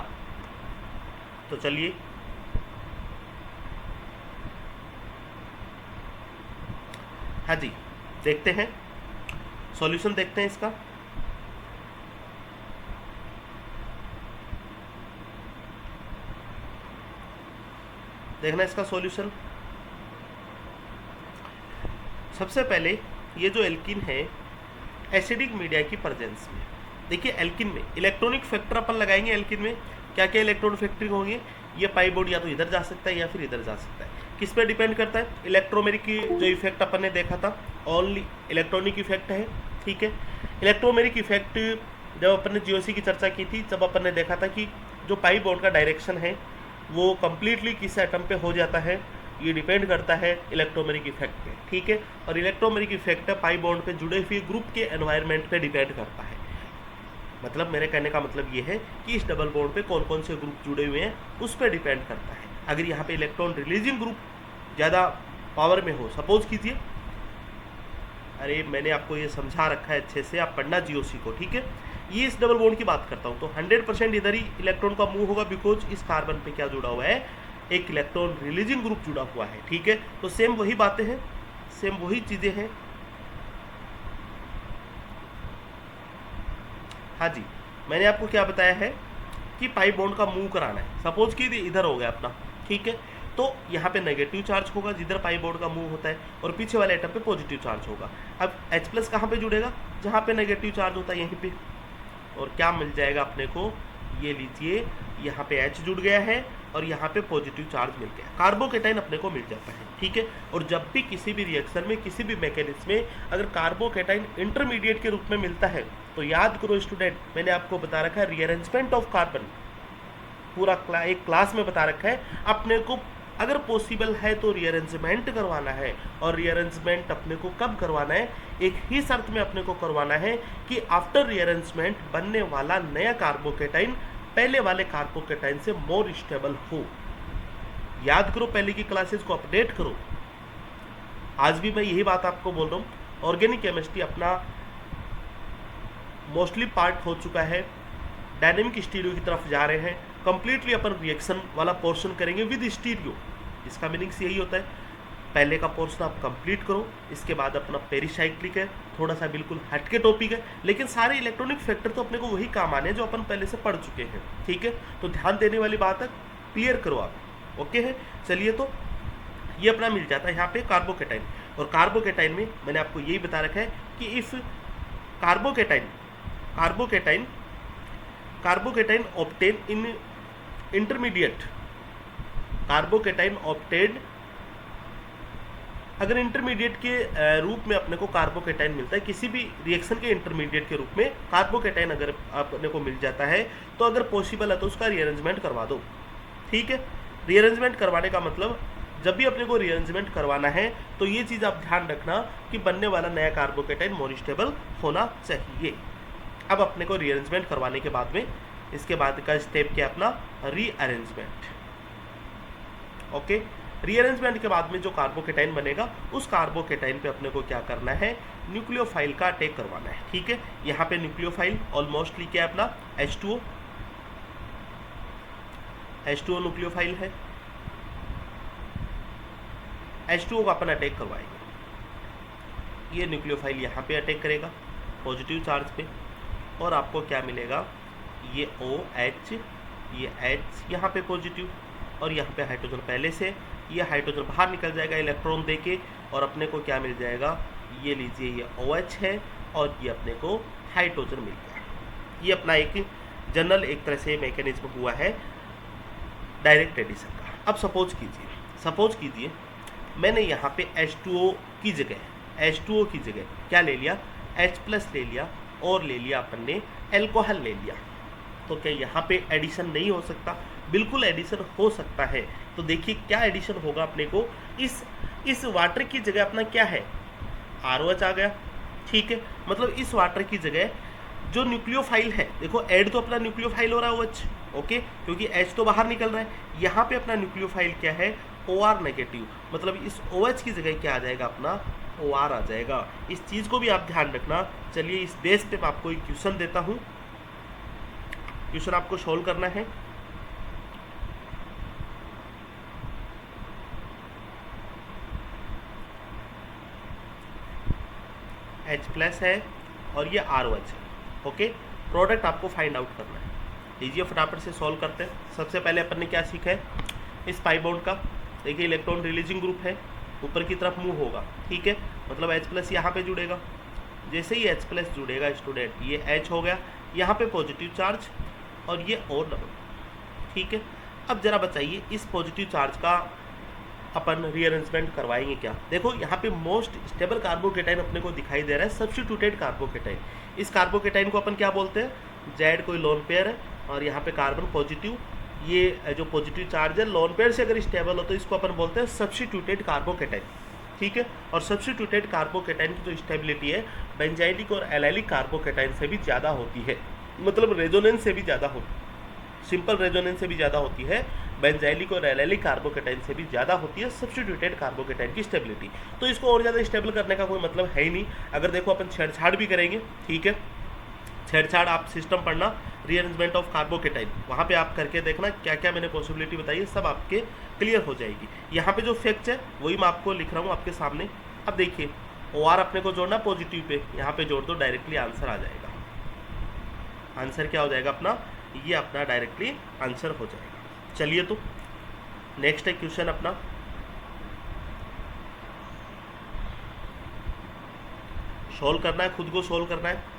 तो चलिए हाँ जी, देखते हैं सॉल्यूशन, देखते हैं इसका। देखना इसका सॉल्यूशन। सबसे पहले ये जो एल्कीन है एसिडिक मीडिया की प्रेजेंस में, देखिए एल्कीन में इलेक्ट्रॉनिक फैक्टर अपन लगाएंगे। एल्कीन में क्या क्या इलेक्ट्रॉन फैक्टर होंगे, ये पाई बोर्ड या तो इधर जा सकता है या फिर इधर जा सकता है। किस पे डिपेंड करता है, इलेक्ट्रोमेरिक की जो इफेक्ट अपन ने देखा था ओनली इलेक्ट्रॉनिक इफेक्ट है। ठीक है, इलेक्ट्रोमेरिक इफेक्ट जब अपन ने GOC की चर्चा की थी तब अपन ने देखा था कि जो पाई बोर्ड का डायरेक्शन है वो कम्प्लीटली किस एटम पे हो जाता है, ये डिपेंड करता है इलेक्ट्रोमेरिक इफेक्ट पे। ठीक है, और इलेक्ट्रोमेरिक इफेक्ट पाई बॉन्ड पे जुड़े हुए ग्रुप के एनवायरनमेंट पे डिपेंड करता है। मतलब मेरे कहने का मतलब ये है कि इस डबल बॉन्ड पे कौन कौन से ग्रुप जुड़े हुए हैं उस पर डिपेंड करता है। अगर यहाँ पे इलेक्ट्रॉन रिलीजिंग ग्रुप ज़्यादा पावर में हो, सपोज कीजिए, अरे मैंने आपको ये समझा रखा है अच्छे से, आप पढ़ना GOC को। ठीक है, ये इस डबल बॉन्ड की बात करता हूँ, तो 100% इधर ही इलेक्ट्रॉन का मूव होगा, बिकॉज इस कार्बन पे क्या जुड़ा हुआ है, एक इलेक्ट्रॉन रिलीजिंग ग्रुप जुड़ा हुआ है। ठीक है, तो सेम वही बातें हैं, सेम वही चीजें हैं। हाँ जी, मैंने आपको क्या बताया है कि पाई बॉन्ड का मूव कराना है। सपोज कि इधर हो गया अपना, ठीक है, तो यहाँ पे नेगेटिव चार्ज होगा जिधर पाई बॉन्ड का मूव होता है, और पीछे वाले एटम पे पॉजिटिव चार्ज होगा। अब H+ कहाँ पे जुड़ेगा, जहाँ पे नेगेटिव चार्ज होता है, यहीं पे। और क्या मिल जाएगा अपने को, ये लीजिए, यहाँ पे H जुड़ गया है और यहाँ पे पॉजिटिव चार्ज मिल गया, कार्बोकेटाइन अपने को मिल जाता है। ठीक है, और जब भी किसी भी रिएक्शन में, किसी भी मैकेनिज्म में अगर कार्बोकेटाइन इंटरमीडिएट के रूप में मिलता है, तो याद करो स्टूडेंट, मैंने आपको बता रखा है रीअरेंजमेंट ऑफ कार्बन, पूरा एक क्लास में बता रखा है अपने को। अगर पॉसिबल है तो रीअरेंजमेंट करवाना है, और रीअरेंजमेंट अपने को कब करवाना है, एक ही शर्त में अपने को करवाना है कि आफ्टर रीअरेंजमेंट बनने वाला नया कार्बोकेटाइन पहले वाले कार्बोकेटाइन से मोर स्टेबल हो। याद करो, पहले की क्लासेस को अपडेट करो। आज भी मैं यही बात आपको बोल रहा हूँ। ऑर्गेनिक केमिस्ट्री अपना मोस्टली पार्ट हो चुका है, डायनेमिक स्टीरियो की तरफ जा रहे हैं। कंप्लीटली अपन रिएक्शन वाला पोर्शन करेंगे विद स्टीरियो। इसका मीनिंग्स यही होता है, पहले का पोर्शन आप कंप्लीट करो, इसके बाद अपना पेरिसाइक्लिक है, थोड़ा सा बिल्कुल हटके टॉपिक है, लेकिन सारे इलेक्ट्रॉनिक फैक्टर तो अपने को वही काम आने हैं जो अपन पहले से पढ़ चुके हैं। ठीक है, तो ध्यान देने वाली बात है, क्लियर करो आप। ओके है, चलिए, तो ये अपना मिल जाता है यहाँ पे कार्बोकेटाइन। और कार्बोकेटाइन में मैंने आपको यही बता रखा है कि if carbocation obtain in intermediate, carbocation obtain, अगर इंटरमीडिएट के रूप में अपने को कार्बोकेटाइन मिलता है, किसी भी रिएक्शन के इंटरमीडिएट के रूप में कार्बोकेटाइन अगर अपने को मिल जाता है, तो अगर पॉसिबल है तो उसका रीअरेंजमेंट करवा दो। ठीक है, रीअरेंजमेंट करवाने का मतलब, जब भी अपने को रीअरेंजमेंट करवाना है तो ये चीज़ आप ध्यान रखना कि बनने वाला नया कार्बोकेटाइन मोर स्टेबल होना चाहिए। अब अपने को रीअरेंजमेंट करवाने के बाद में, इसके बाद का स्टेप क्या, अपना रीअरेंजमेंट। ओके, रीअरेंजमेंट के बाद में जो कार्बोकेटाइन बनेगा, उस कार्बोकेटाइन पे अपने को क्या करना है, न्यूक्लियोफाइल का अटैक करवाना है। ठीक है, यहाँ पे न्यूक्लियोफाइल ऑलमोस्ट लिखा है अपना H2O न्यूक्लियोफाइल है, H2O का अपन अटैक करवाएंगे। ये न्यूक्लियोफाइल यहाँ पे अटैक करेगा पॉजिटिव चार्ज पे, और आपको क्या मिलेगा, ये OH, ये H यहाँ पे पॉजिटिव, और यहाँ पे हाइड्रोजन पहले से, ये हाइड्रोजन बाहर निकल जाएगा इलेक्ट्रॉन देके, और अपने को क्या मिल जाएगा, ये लीजिए, ये OH है, और ये अपने को हाइड्रोजन मिल गया। ये अपना एक जनरल एक तरह से मैकेनिज्म हुआ है डायरेक्ट एडिशन का। अब सपोज कीजिए मैंने यहाँ पे H2O की जगह क्या ले लिया, H+ ले लिया, और ले लिया अपन ने एल्कोहल ले लिया। तो क्या यहाँ पे एडिशन नहीं हो सकता? बिल्कुल एडिशन हो सकता है। तो देखिए क्या एडिशन होगा अपने को, इस वाटर की जगह अपना क्या है, ROH आ गया। ठीक है, मतलब इस वाटर की जगह जो न्यूक्लियोफाइल है, देखो ऐड तो अपना न्यूक्लियोफाइल हो रहा है OH, ओके, क्योंकि H तो बाहर निकल रहा है। यहाँ पे अपना न्यूक्लियोफाइल क्या है, OR नेगेटिव, मतलब इस OH की जगह क्या आ जाएगा, अपना OR आ जाएगा। इस चीज़ को भी आप ध्यान रखना। चलिए इस बेस पे मैं आपको एक क्वेश्चन देता हूँ, क्वेश्चन आपको सोल्व करना है। H+ है और ये ROH है, ओके, प्रोडक्ट आपको फाइंड आउट करना है। लीजिए फटाफट से सॉल्व करते हैं। सबसे पहले अपन ने क्या सीखा है, इस पाई बॉन्ड का, देखिए इलेक्ट्रॉन रिलीजिंग ग्रुप है, ऊपर की तरफ मूव होगा। ठीक है, मतलब H+ यहाँ पे जुड़ेगा। जैसे ही H+ जुड़ेगा स्टूडेंट, ये H हो गया, यहाँ पे पॉजिटिव चार्ज, और ये O डबल। ठीक है, अब जरा बताइए इस पॉजिटिव चार्ज का अपन रीअरेंजमेंट करवाएंगे क्या। देखो यहाँ पे मोस्ट स्टेबल कार्बोकेटाइन अपने को दिखाई दे रहा है, सब्स्टिट्यूटेड कार्बोकेटाइन। इस कार्बोकेटाइन को अपन क्या बोलते हैं, जेड कोई लोन पेयर है, और यहाँ पे कार्बन पॉजिटिव, ये जो पॉजिटिव चार्ज है लोन पेयर से अगर स्टेबल हो तो इसको अपन बोलते हैं सब्स्टिट्यूटेड कार्बोकेटाइन। ठीक है, और सब्स्टिट्यूटेड कार्बोकेटाइन की जो स्टेबिलिटी है बेंजाइलिक और एलाइलिक कार्बोकेटाइन से भी ज़्यादा होती है, मतलब रेजोनेंस से भी ज़्यादा होती है, सिंपल रेजोनेंस से भी ज़्यादा होती है, बेंजाइलिक और एलाइलिक कार्बोकेटाइन से भी ज़्यादा होती है सब्स्टिट्यूटेड कार्बोकेटाइन की स्टेबिलिटी। तो इसको और ज़्यादा स्टेबल करने का कोई मतलब है ही नहीं। अगर देखो अपन छेड़छाड़ भी करेंगे, ठीक है, छेड़छाड़ आप सिस्टम पढ़ना, रीअरेंजमेंट ऑफ कार्बोकेटाइन, वहाँ पे आप करके देखना क्या क्या मैंने पॉसिबिलिटी बताई है, सब आपके क्लियर हो जाएगी। यहाँ पे जो फैक्ट है वही मैं आपको लिख रहा हूँ आपके सामने। अब देखिए OR अपने को जोड़ना पॉजिटिव पे, यहाँ पे जोड़ दो, डायरेक्टली आंसर आ जाएगा। आंसर क्या हो जाएगा अपना, ये अपना डायरेक्टली आंसर हो जाएगा। चलिए तो नेक्स्ट है क्वेश्चन अपना, सोल्व करना है, खुद को सोल्व करना है।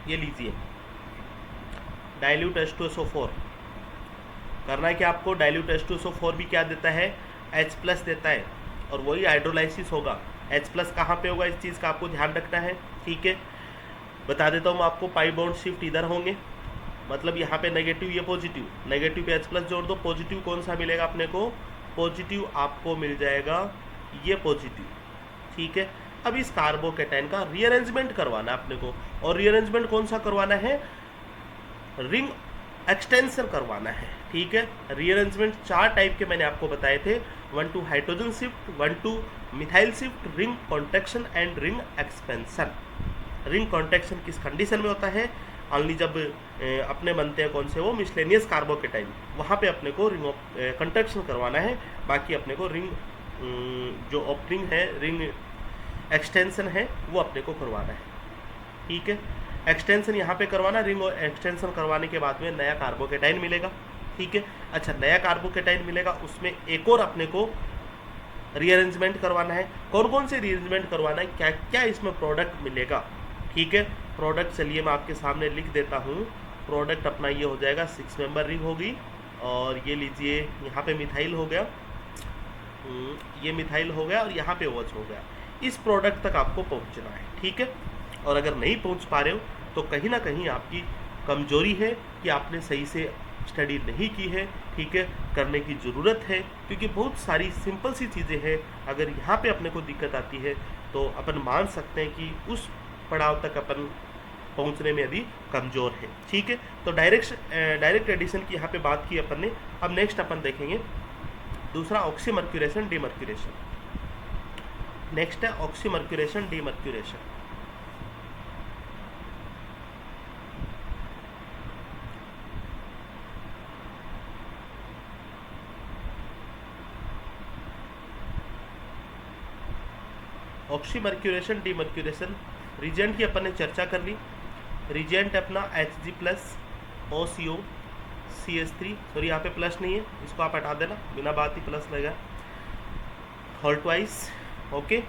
ये लीजिए, डाइल्यूट H2SO4 करना है कि आपको डाइल्यूट H2SO4 भी क्या देता है, H+ देता है, और वही हाइड्रोलाइसिस होगा। H+ कहाँ पे होगा, इस चीज़ का आपको ध्यान रखना है, ठीक है। बता देता हूँ मैं आपको, पाई बॉन्ड शिफ्ट इधर होंगे, मतलब यहाँ पे नेगेटिव, ये पॉजिटिव, नेगेटिव पे H+ जोड़ दो, पॉजिटिव कौन सा मिलेगा अपने को, पॉजिटिव आपको मिल जाएगा ये पॉजिटिव, ठीक है। अब इस कार्बोकेटाइन का रीअरेंजमेंट करवाना है अपने को, और रीअरेंजमेंट कौन सा करवाना है, रिंग एक्सटेंशन करवाना है, ठीक है। रीअरेंजमेंट 4 टाइप के मैंने आपको बताए थे, 1 to hydrogen shift, 1 to methyl shift, ring contraction and ring expansion. Ring contraction किस कंडीशन में होता है, ओनली जब अपने बनते हैं कौन से, वो मिसलेनियस कार्बोकेटाइन, वहाँ पे अपने को रिंग कॉन्ट्रैक्शन करवाना है। बाकी अपने को रिंग जो ओपनिंग है, रिंग एक्सटेंशन है, वो अपने को करवाना है, ठीक है। एक्सटेंशन यहाँ पे करवाना, रिंग और एक्सटेंशन करवाने के बाद में नया कार्बोकेटाइन मिलेगा, ठीक है। अच्छा, नया कार्बोकेटाइन मिलेगा, उसमें एक और अपने को रीअरेंजमेंट करवाना है। कौन कौन से रीअरेंजमेंट करवाना है, क्या क्या इसमें प्रोडक्ट मिलेगा, ठीक है। प्रोडक्ट चलिए मैं आपके सामने लिख देता हूँ। प्रोडक्ट अपना ये हो जाएगा, 6 मेंबर रिंग होगी, और ये लीजिए यहाँ पे मिथाइल हो गया, ये मिथाइल हो गया, और यहाँ पे OH हो गया। इस प्रोडक्ट तक आपको पहुँचना है, ठीक है। और अगर नहीं पहुँच पा रहे हो तो कहीं ना कहीं आपकी कमजोरी है कि आपने सही से स्टडी नहीं की है, ठीक है। करने की ज़रूरत है, क्योंकि बहुत सारी सिंपल सी चीज़ें हैं, अगर यहाँ पे अपने को दिक्कत आती है तो अपन मान सकते हैं कि उस पड़ाव तक अपन पहुँचने में अभी कमज़ोर है, ठीक है। तो डायरेक्ट एडिशन की यहाँ पे बात की अपन ने। अब नेक्स्ट अपन देखेंगे दूसरा, ऑक्सीमर्क्यूरेशन डीमर्क्यूरेशन। नेक्स्ट है oxymercuration demercuration. Oxymercuration demercuration, reagent की अपन ने चर्चा कर ली। रिजेंट अपना Hg+OCO CH3, सॉरी यहाँ पे प्लस नहीं है, इसको आप हटा देना, बिना बात ही प्लस लगेगा, होल ट्वाइस, ओके।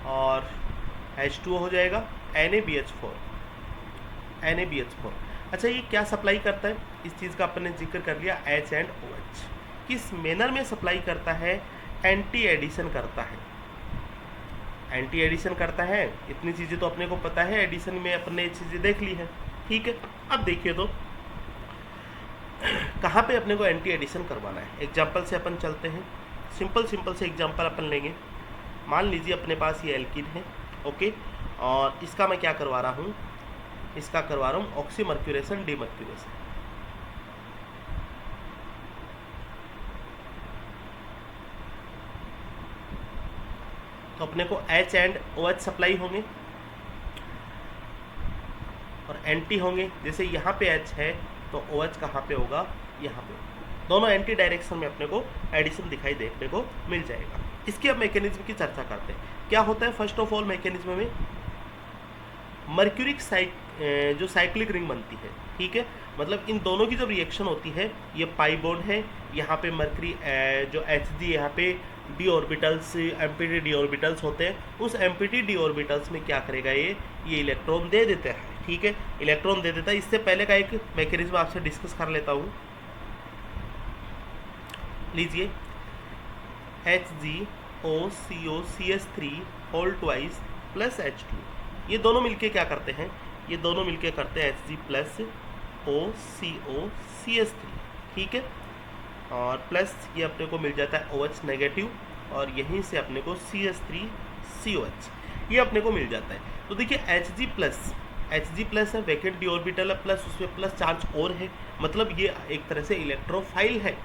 और H2O हो जाएगा, NaBH4। अच्छा, ये क्या सप्लाई करता है, इस चीज़ का अपन ने जिक्र कर लिया, H and OH। किस मैनर में सप्लाई करता है, एंटी एडिशन करता है, एंटी एडिशन करता है। इतनी चीज़ें तो अपने को पता है, एडिशन में अपने ये चीज़ें देख ली है, ठीक है। अब देखिए तो कहाँ पे अपने को एंटी एडिशन करवाना है। एग्जाम्पल से अपन चलते हैं, सिंपल से एग्जाम्पल अपन लेंगे। मान लीजिए अपने पास ये एल्कीन है, ओके, और इसका मैं क्या करवा रहा हूँ, इसका करवा रहा हूँ ऑक्सीमर्क्यूरेशन डीमर्क्यूरेशन। तो अपने को H and OH सप्लाई होंगे और एंटी होंगे। जैसे यहाँ पे H है तो OH कहाँ पे होगा, यहाँ पे। दोनों एंटी डायरेक्शन में अपने को एडिशन दिखाई देखने को मिल जाएगा। इसकी अब मैकेनिज्म की चर्चा करते हैं। क्या होता है, फर्स्ट ऑफ ऑल मैकेनिज्म में मर्क्यूरिक जो साइक्लिक रिंग बनती है, ठीक है। मतलब इन दोनों की जब रिएक्शन होती है, ये पाई बॉन्ड है, यहाँ पे मर्क्यूरी जो Hg, यहाँ पे D orbitals, empty D orbitals होते हैं। उस एम्पिटी डी ऑर्बिटल्स में क्या करेगा, ये इलेक्ट्रॉन दे देते हैं, ठीक है, इलेक्ट्रॉन दे देता है। इससे पहले का एक मैकेनिज्म आपसे डिस्कस कर लेता हूँ। लीजिए, HgOCO CH3 whole twice plus H2, ये दोनों मिलके क्या करते हैं, ये दोनों मिलके करते हैं Hg+OCO CH3, ठीक है। और प्लस ये अपने को मिल जाता है OH नेगेटिव, और यहीं से अपने को CH3COH ये अपने को मिल जाता है। तो देखिए Hg+ है, वैकेंट डी ऑर्बिटल है, प्लस उसमें प्लस चार्ज और है, मतलब ये एक तरह से इलेक्ट्रोफाइल है।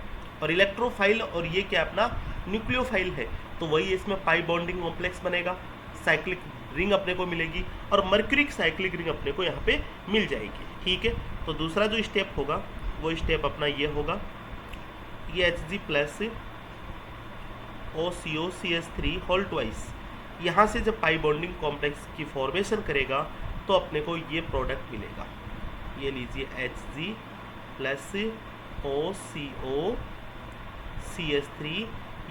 और इलेक्ट्रोफाइल और ये क्या अपना न्यूक्लियोफाइल है, तो वही इसमें पाई बॉन्डिंग कॉम्प्लेक्स बनेगा, साइक्लिक रिंग अपने को मिलेगी और मर्क्यूरिक साइक्लिक रिंग अपने को यहाँ पे मिल जाएगी। ठीक है, तो दूसरा जो स्टेप होगा वो स्टेप अपना ये होगा, ये Hg plus OCO-CH3 whole twice, यहाँ से जब पाई बॉन्डिंग कॉम्प्लेक्स की फॉर्मेशन करेगा तो अपने को ये प्रोडक्ट मिलेगा। ये लीजिए Hg प्लस OCO-CH3,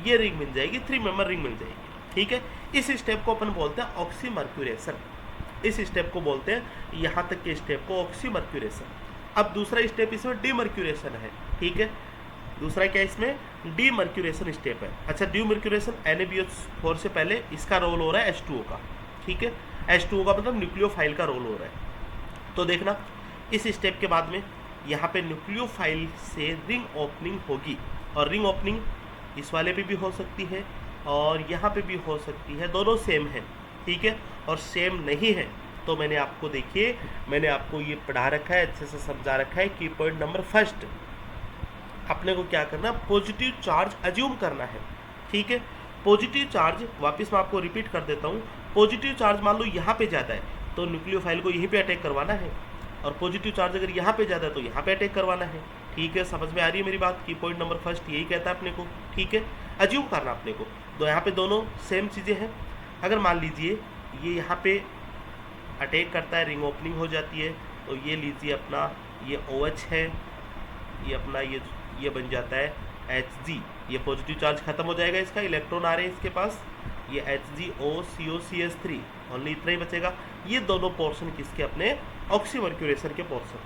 ये रिंग मिल जाएगी, 3 मेंबर रिंग मिल जाएगी। ठीक है, इस स्टेप को अपन बोलते हैं ऑक्सीमर्क्यूरेशन। इस स्टेप को बोलते हैं, यहाँ तक के स्टेप को ऑक्सीमर्क्यूरेशन। अब दूसरा स्टेप इसमें डीमर्क्यूरेशन है। ठीक है, दूसरा क्या इसमें डीमर्क्यूरेशन स्टेप है। अच्छा, डीमर्क्यूरेशन NaBH4 से पहले इसका रोल हो रहा है H2O का। ठीक है, H2O का मतलब न्यूक्लियोफाइल का रोल हो रहा है। तो देखना, इस स्टेप के बाद में यहाँ पे न्यूक्लियोफाइल से रिंग ओपनिंग होगी, और रिंग ओपनिंग इस वाले पे भी हो सकती है और यहाँ पे भी हो सकती है, दोनों सेम है। ठीक है, और सेम नहीं है तो मैंने आपको देखिए, मैंने आपको ये पढ़ा रखा है, अच्छे से समझा रखा है कि पॉइंट नंबर फर्स्ट अपने को क्या करना, पॉजिटिव चार्ज अज्यूम करना है। ठीक है, पॉजिटिव चार्ज, वापस मैं आपको रिपीट कर देता हूँ, पॉजिटिव चार्ज मान लो यहाँ पे ज़्यादा है तो न्यूक्लियोफाइल को यहीं पे अटैक करवाना है, और पॉजिटिव चार्ज अगर यहाँ पे ज़्यादा है तो यहाँ पे अटैक करवाना है। ठीक है, समझ में आ रही है मेरी बात की पॉइंट नंबर फर्स्ट यही कहता है अपने को। ठीक है, अज्यूम करना अपने को, तो यहाँ पे दोनों सेम चीज़ें हैं। अगर मान लीजिए ये यहाँ पे अटैक करता है, रिंग ओपनिंग हो जाती है, तो ये लीजिए अपना ये OH है, ये अपना ये बन जाता है Hg, ये पॉजिटिव चार्ज खत्म हो जाएगा, इसका इलेक्ट्रॉन आ रहे हैं इसके पास, ये HgO-CO-CH3 ओनली इतना ही बचेगा। ये दोनों पोर्शन किसके, अपने ऑक्सीमर्क्यूरेशन के पोर्शन।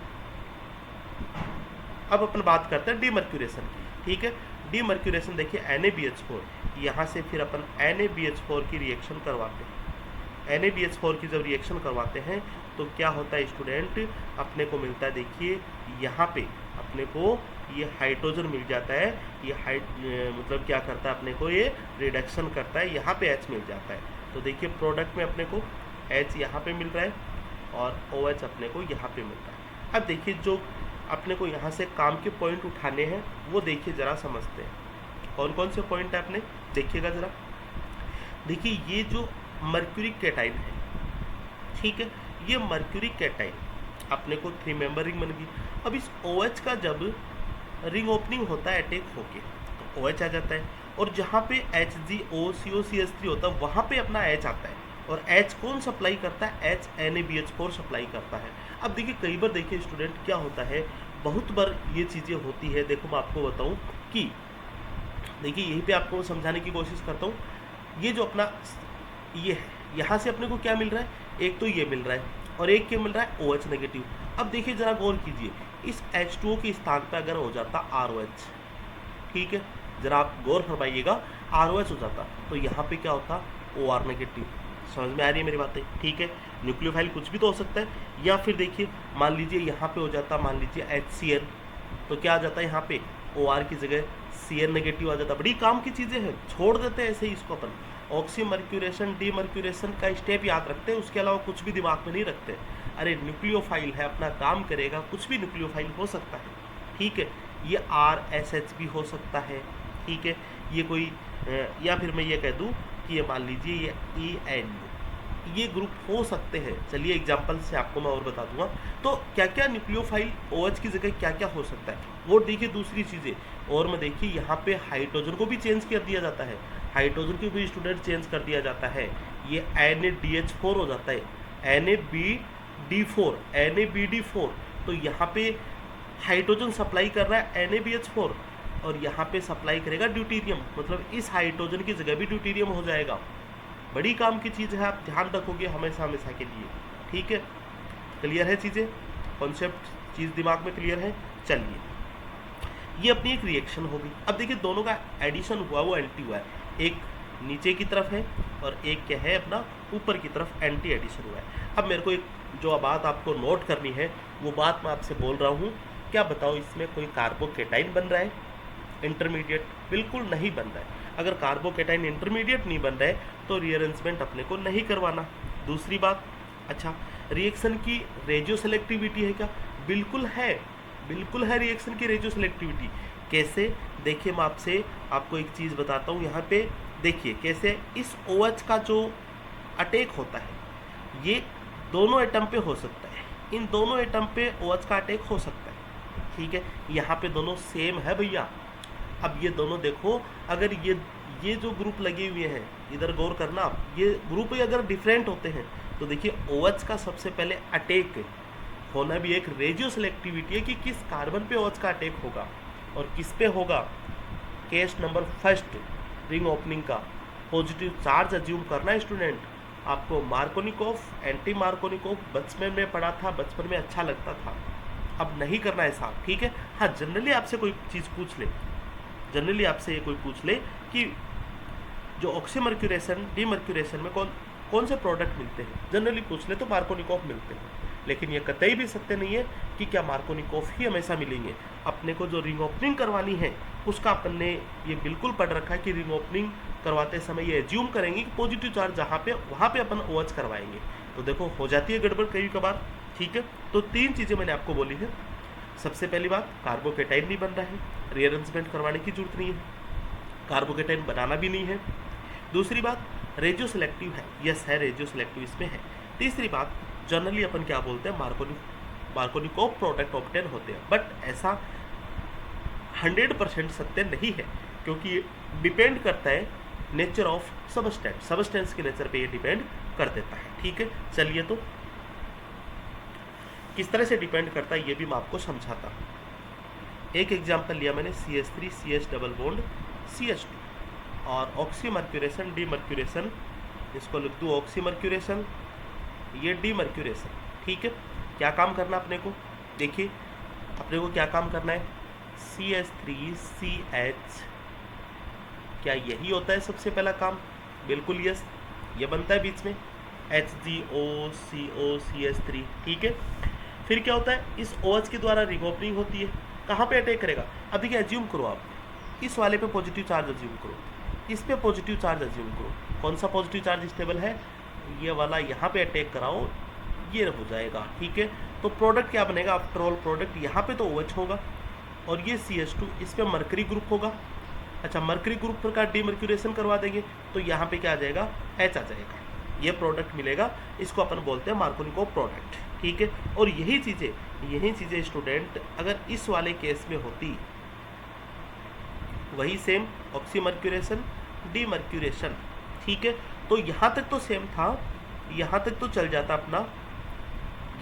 अब अपन बात करते हैं डीमर्क्यूरेशन की। ठीक है, डीमर्क्यूरेशन देखिए NaBH4, यहाँ से फिर अपन NaBH4 की रिएक्शन करवाते हैं। NaBH4 की जब रिएक्शन करवाते हैं तो क्या होता है स्टूडेंट, अपने को मिलता है, देखिए यहाँ पे अपने को ये हाइड्रोजन मिल जाता है, ये मतलब क्या करता है अपने को, ये रिडक्शन करता है, यहाँ पे H मिल जाता है। तो देखिए प्रोडक्ट में अपने को H यहाँ पे मिल रहा है और OH अपने को यहाँ पे मिल रहा है। अब देखिए जो अपने को यहाँ से काम के पॉइंट उठाने हैं वो देखिए ज़रा समझते हैं, कौन कौन से पॉइंट है अपने, देखिएगा ज़रा। देखिए ये जो मर्क्यूरिक कैटाइन है, ठीक है, ये मर्क्यूरिक कैटाइन अपने को 3 मेंबर रिंग बन गई। अब इस OH का जब रिंग ओपनिंग होता है अटैक होके तो OH आ जाता है, और जहाँ पे HgO-CO-CH3 होता है वहाँ पे अपना H आता है, और H कौन सप्लाई करता है, H NaBH4 सप्लाई करता है। अब देखिए कई बार देखिए स्टूडेंट क्या होता है, बहुत बार ये चीज़ें होती है। देखो मैं आपको बताऊँ कि देखिए यहीं पे आपको समझाने की कोशिश करता हूँ, ये जो अपना ये है, यहाँ से अपने को क्या मिल रहा है, एक तो ये मिल रहा है और एक क्या मिल रहा है, OH नेगेटिव। अब देखिए ज़रा गौर कीजिए, इस H2O के स्थान पर अगर हो जाता ROH, ठीक है, ज़रा आप गौर फरमाइएगा, ROH हो जाता तो यहाँ पे क्या होता, OR नेगेटिव। समझ में आ रही है मेरी बातें, ठीक है। न्यूक्लियोफाइल कुछ भी तो हो सकता है, या फिर देखिए मान लीजिए यहाँ पे हो जाता, मान लीजिए HCl, तो क्या आ जाता है यहाँ पे, OR की जगह Cl नेगेटिव आ जाता। बड़ी काम की चीज़ें हैं, छोड़ देते हैं ऐसे ही इसको अपन। ऑक्सीमर्क्यूरेशन डीमर्क्यूरेशन का स्टेप याद रखते हैं, उसके अलावा कुछ भी दिमाग में नहीं रखते। अरे न्यूक्लियोफाइल है, अपना काम करेगा, कुछ भी न्यूक्लियोफाइल हो सकता है, ठीक है। ये RSH भी हो सकता है, ठीक है, ये कोई या फिर मैं ये कह दूँ कि ये मान लीजिए ये EN, ये ग्रुप हो सकते हैं। चलिए एग्जांपल से आपको मैं और बता दूंगा। तो क्या क्या न्यूक्लियोफाइल OH की जगह क्या क्या हो सकता है वो देखिए। दूसरी चीज़ें और में देखिए, यहाँ पे हाइड्रोजन को भी चेंज कर दिया जाता है, हाइड्रोजन को भी स्टूडेंट चेंज कर दिया जाता है। ये NaDH4 हो जाता है, NaBD4, तो यहाँ पे हाइड्रोजन सप्लाई कर रहा है NaBH4 और यहाँ पे सप्लाई करेगा ड्यूटेरियम, मतलब इस हाइड्रोजन की जगह भी ड्यूटेरियम हो जाएगा। बड़ी काम की चीज़ है, आप ध्यान रखोगे हमेशा हमेशा के लिए, ठीक है। क्लियर है चीज़ें, कॉन्सेप्ट चीज़ दिमाग में क्लियर है। चलिए ये अपनी एक रिएक्शन होगी। अब देखिए दोनों का एडिशन हुआ, वो एंटी हुआ है, एक नीचे की तरफ है और एक क्या है अपना ऊपर की तरफ एंटी एडिशन हुआ है। अब मेरे को एक जो बात आपको नोट करनी है वो बात मैं आपसे बोल रहा हूँ, क्या बताओ इसमें कोई कार्बोकेटाइन बन रहा है इंटरमीडिएट? बिल्कुल नहीं बन रहा है। अगर कार्बोकेटाइन इंटरमीडिएट नहीं बन रहा है तो रीअरेंजमेंट अपने को नहीं करवाना। दूसरी बात, अच्छा रिएक्शन की रेडियो सेलेक्टिविटी है क्या? बिल्कुल है, बिल्कुल है रिएक्शन की रेडियो सेलेक्टिविटी। कैसे? देखिए मैं आपको एक चीज़ बताता हूँ। यहाँ पे देखिए कैसे इस OH का जो अटैक होता है, ये दोनों एटम पे हो सकता है, इन दोनों एटम पे OH का अटैक हो सकता है। ठीक है, यहाँ पे दोनों सेम है भैया। अब ये दोनों देखो, अगर ये जो ग्रुप लगे हुए हैं, इधर गौर करना आप, ये ग्रुप ही अगर डिफरेंट होते हैं तो देखिए OH का सबसे पहले अटैक होना भी एक रेडियो सेलेक्टिविटी है कि किस कार्बन पे OH का अटैक होगा और किस पे होगा। Case number first, ring opening का पॉजिटिव चार्ज अज्यूम करना है स्टूडेंट। आपको मार्कोनिकोव, एंटी मार्कोनिकोव बचपन में पढ़ा था, बचपन में अच्छा लगता था, अब नहीं करना है साहब। ठीक है, हाँ जनरली आपसे कोई चीज़ पूछ ले, जनरली आपसे ये कोई पूछ ले कि जो ऑक्सीमर्क्यूरेशन डीमर्क्यूरेशन में कौन से प्रोडक्ट मिलते हैं, जनरली पूछ ले तो मार्कोनिकोव मिलते हैं। लेकिन ये कतई भी सत्य नहीं है कि क्या मार्कोनिकोव ही हमेशा मिलेंगे। अपने को जो रिंग ओपनिंग करवानी है उसका अपन ने ये बिल्कुल पढ़ रखा है कि रिंग ओपनिंग करवाते समय ये एज्यूम करेंगे कि पॉजिटिव चार्ज जहाँ पे वहाँ पे अपन OH करवाएंगे। तो देखो हो जाती है गड़बड़ कई कबार। ठीक है, तो 3 चीज़ें मैंने आपको बोली है। सबसे पहली बात, कार्बोकेटाइन नहीं बन रहा है, रीअरेंजमेंट करवाने की जरूरत नहीं है, कार्बोकेटाइन बनाना भी नहीं है। दूसरी बात, रेडियो सिलेक्टिव है, यस है रेडियो सिलेक्टिव इसमें है। तीसरी बात, जनरली अपन क्या बोलते हैं, मार्कोनिकोव प्रोडक्ट ऑब्टेन होते हैं, बट ऐसा 100% सत्य नहीं है, क्योंकि ये डिपेंड करता है नेचर ऑफ सबस्टेंस के नेचर पे ये डिपेंड कर देता है। ठीक है, चलिए तो किस तरह से डिपेंड करता है ये भी मैं आपको समझाता हूँ। एक एग्जांपल लिया मैंने CH3 CH double bond CH2 और ऑक्सीमर्क्यूरेशन डीमर्क्यूरेशन, इसको लिख दूँ ऑक्सीमर्क्यूरेशन, ये डीमर्क्यूरेशन। ठीक है, क्या काम करना अपने को, देखिए अपने को क्या काम करना है, CH3CH, क्या यही होता है सबसे पहला काम, बिल्कुल यस, ये बनता है बीच में HgOCO CH3। ठीक है, फिर क्या होता है, इस OH के द्वारा रिंग ओपनिंग होती है, कहाँ पे अटैक करेगा। अब देखिए एज्यूम करो आप, इस वाले पे पॉजिटिव चार्ज अज्यूम करो, इस पे पॉजिटिव चार्ज अज्यूम करो, कौन सा पॉजिटिव चार्ज स्टेबल है, ये वाला, यहाँ पे अटैक कराओ, ये हो जाएगा। ठीक है, तो प्रोडक्ट क्या बनेगा, आफ्टर ऑल प्रोडक्ट यहाँ पे तो OH होगा और ये CH2, इस पे मर्करी ग्रुप होगा। अच्छा, मर्करी ग्रुप पर का डीमर्क्यूरेशन करवा देंगे तो यहाँ पे क्या आ जाएगा, H आ जाएगा, ये प्रोडक्ट मिलेगा, इसको अपन बोलते हैं मार्कोनिकोव प्रोडक्ट। ठीक है, और यही चीज़ें स्टूडेंट अगर इस वाले केस में होती, वही सेम ऑक्सीमर्क्यूरेशन डीमर्क्यूरेशन। ठीक है, तो यहाँ तक तो सेम था, यहाँ तक तो चल जाता अपना।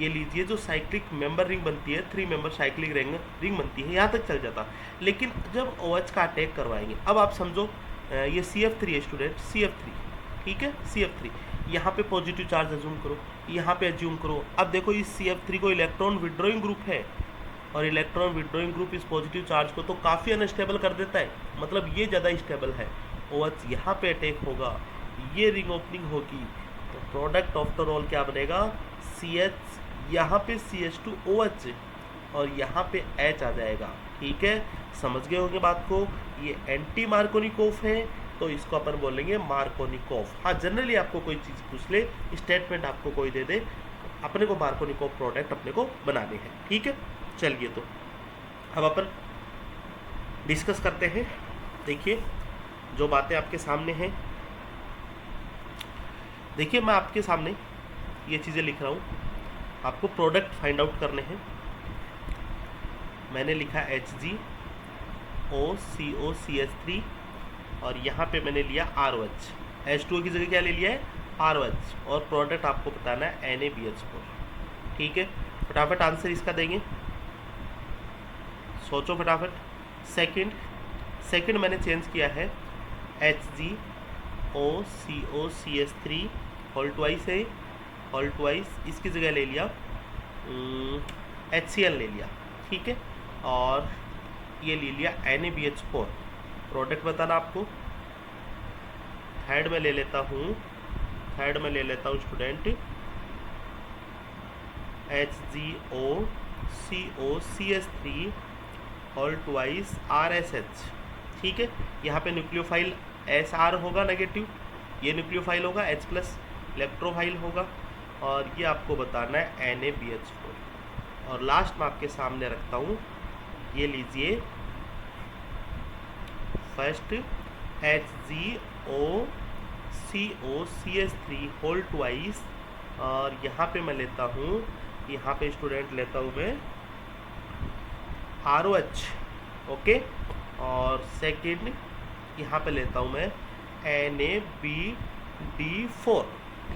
ये लीजिए जो साइक्लिक मेंबर रिंग बनती है, 3 मेंबर साइक्लिक रिंग बनती है, यहाँ तक चल जाता। लेकिन जब OH का अटैक करवाएंगे, अब आप समझो ये CF3 है स्टूडेंट, CF3, ठीक है, CF3, यहाँ पे पॉजिटिव चार्ज अज्यूम करो, यहाँ पे अज्यूम करो। अब देखो इस CF3 को इलेक्ट्रॉन विड्रॉइंग ग्रुप है और इलेक्ट्रॉन विड्रॉइंग ग्रुप इस पॉजिटिव चार्ज को तो काफ़ी अनस्टेबल कर देता है, मतलब ये ज़्यादा स्टेबल है। OH यहाँ पे अटैक होगा, ये रिंग ओपनिंग होगी, तो प्रोडक्ट आफ्टर ऑल क्या बनेगा, CH, यहाँ पे CH2OH और यहाँ पे H आ जाएगा। ठीक है, समझ गए होंगे बात को। ये एंटी मार्कोनिकोव है तो इसको अपन बोलेंगे मार्कोनिकोव। हाँ, जनरली आपको कोई चीज़ पूछ ले, स्टेटमेंट आपको कोई दे दे, अपने को मार्कोनिकोव प्रोडक्ट अपने को बनाने हैं। ठीक है, चलिए तो अब अपन डिस्कस करते हैं। देखिए जो बातें आपके सामने हैं, देखिए मैं आपके सामने ये चीज़ें लिख रहा हूँ, आपको प्रोडक्ट फाइंड आउट करने हैं। मैंने लिखा HgOCOCH3 और यहाँ पे मैंने लिया ROH, H2O की जगह क्या ले लिया है, ROH, और प्रोडक्ट आपको बताना है NaBH4। ठीक है, फटाफट आंसर इसका देंगे, सोचो फटाफट। सेकंड मैंने चेंज किया है HgOCOCH3 होल ट्वाइस है, होल ट्वाइस, इसकी जगह ले लिया HCl ले लिया। ठीक है, और ये ले लिया NaBH4। प्रोडक्ट बताना आपको। थर्ड में ले लेता हूँ student HgOCOCH3 whole twice RSH। ठीक है, यहाँ पे न्यूक्लियोफाइल SR होगा नेगेटिव, ये न्यूक्लियोफाइल होगा H प्लस इलेक्ट्रोफाइल होगा, और ये आपको बताना है NaBH4। और लास्ट में आपके सामने रखता हूँ, ये लीजिए फर्स्ट HgOCOCH3 होल ट्वाइस और यहाँ पे मैं लेता हूँ, यहाँ पे स्टूडेंट लेता हूँ मैं ROH, ओके। और सेकेंड यहाँ पे लेता हूँ मैं NaBD4,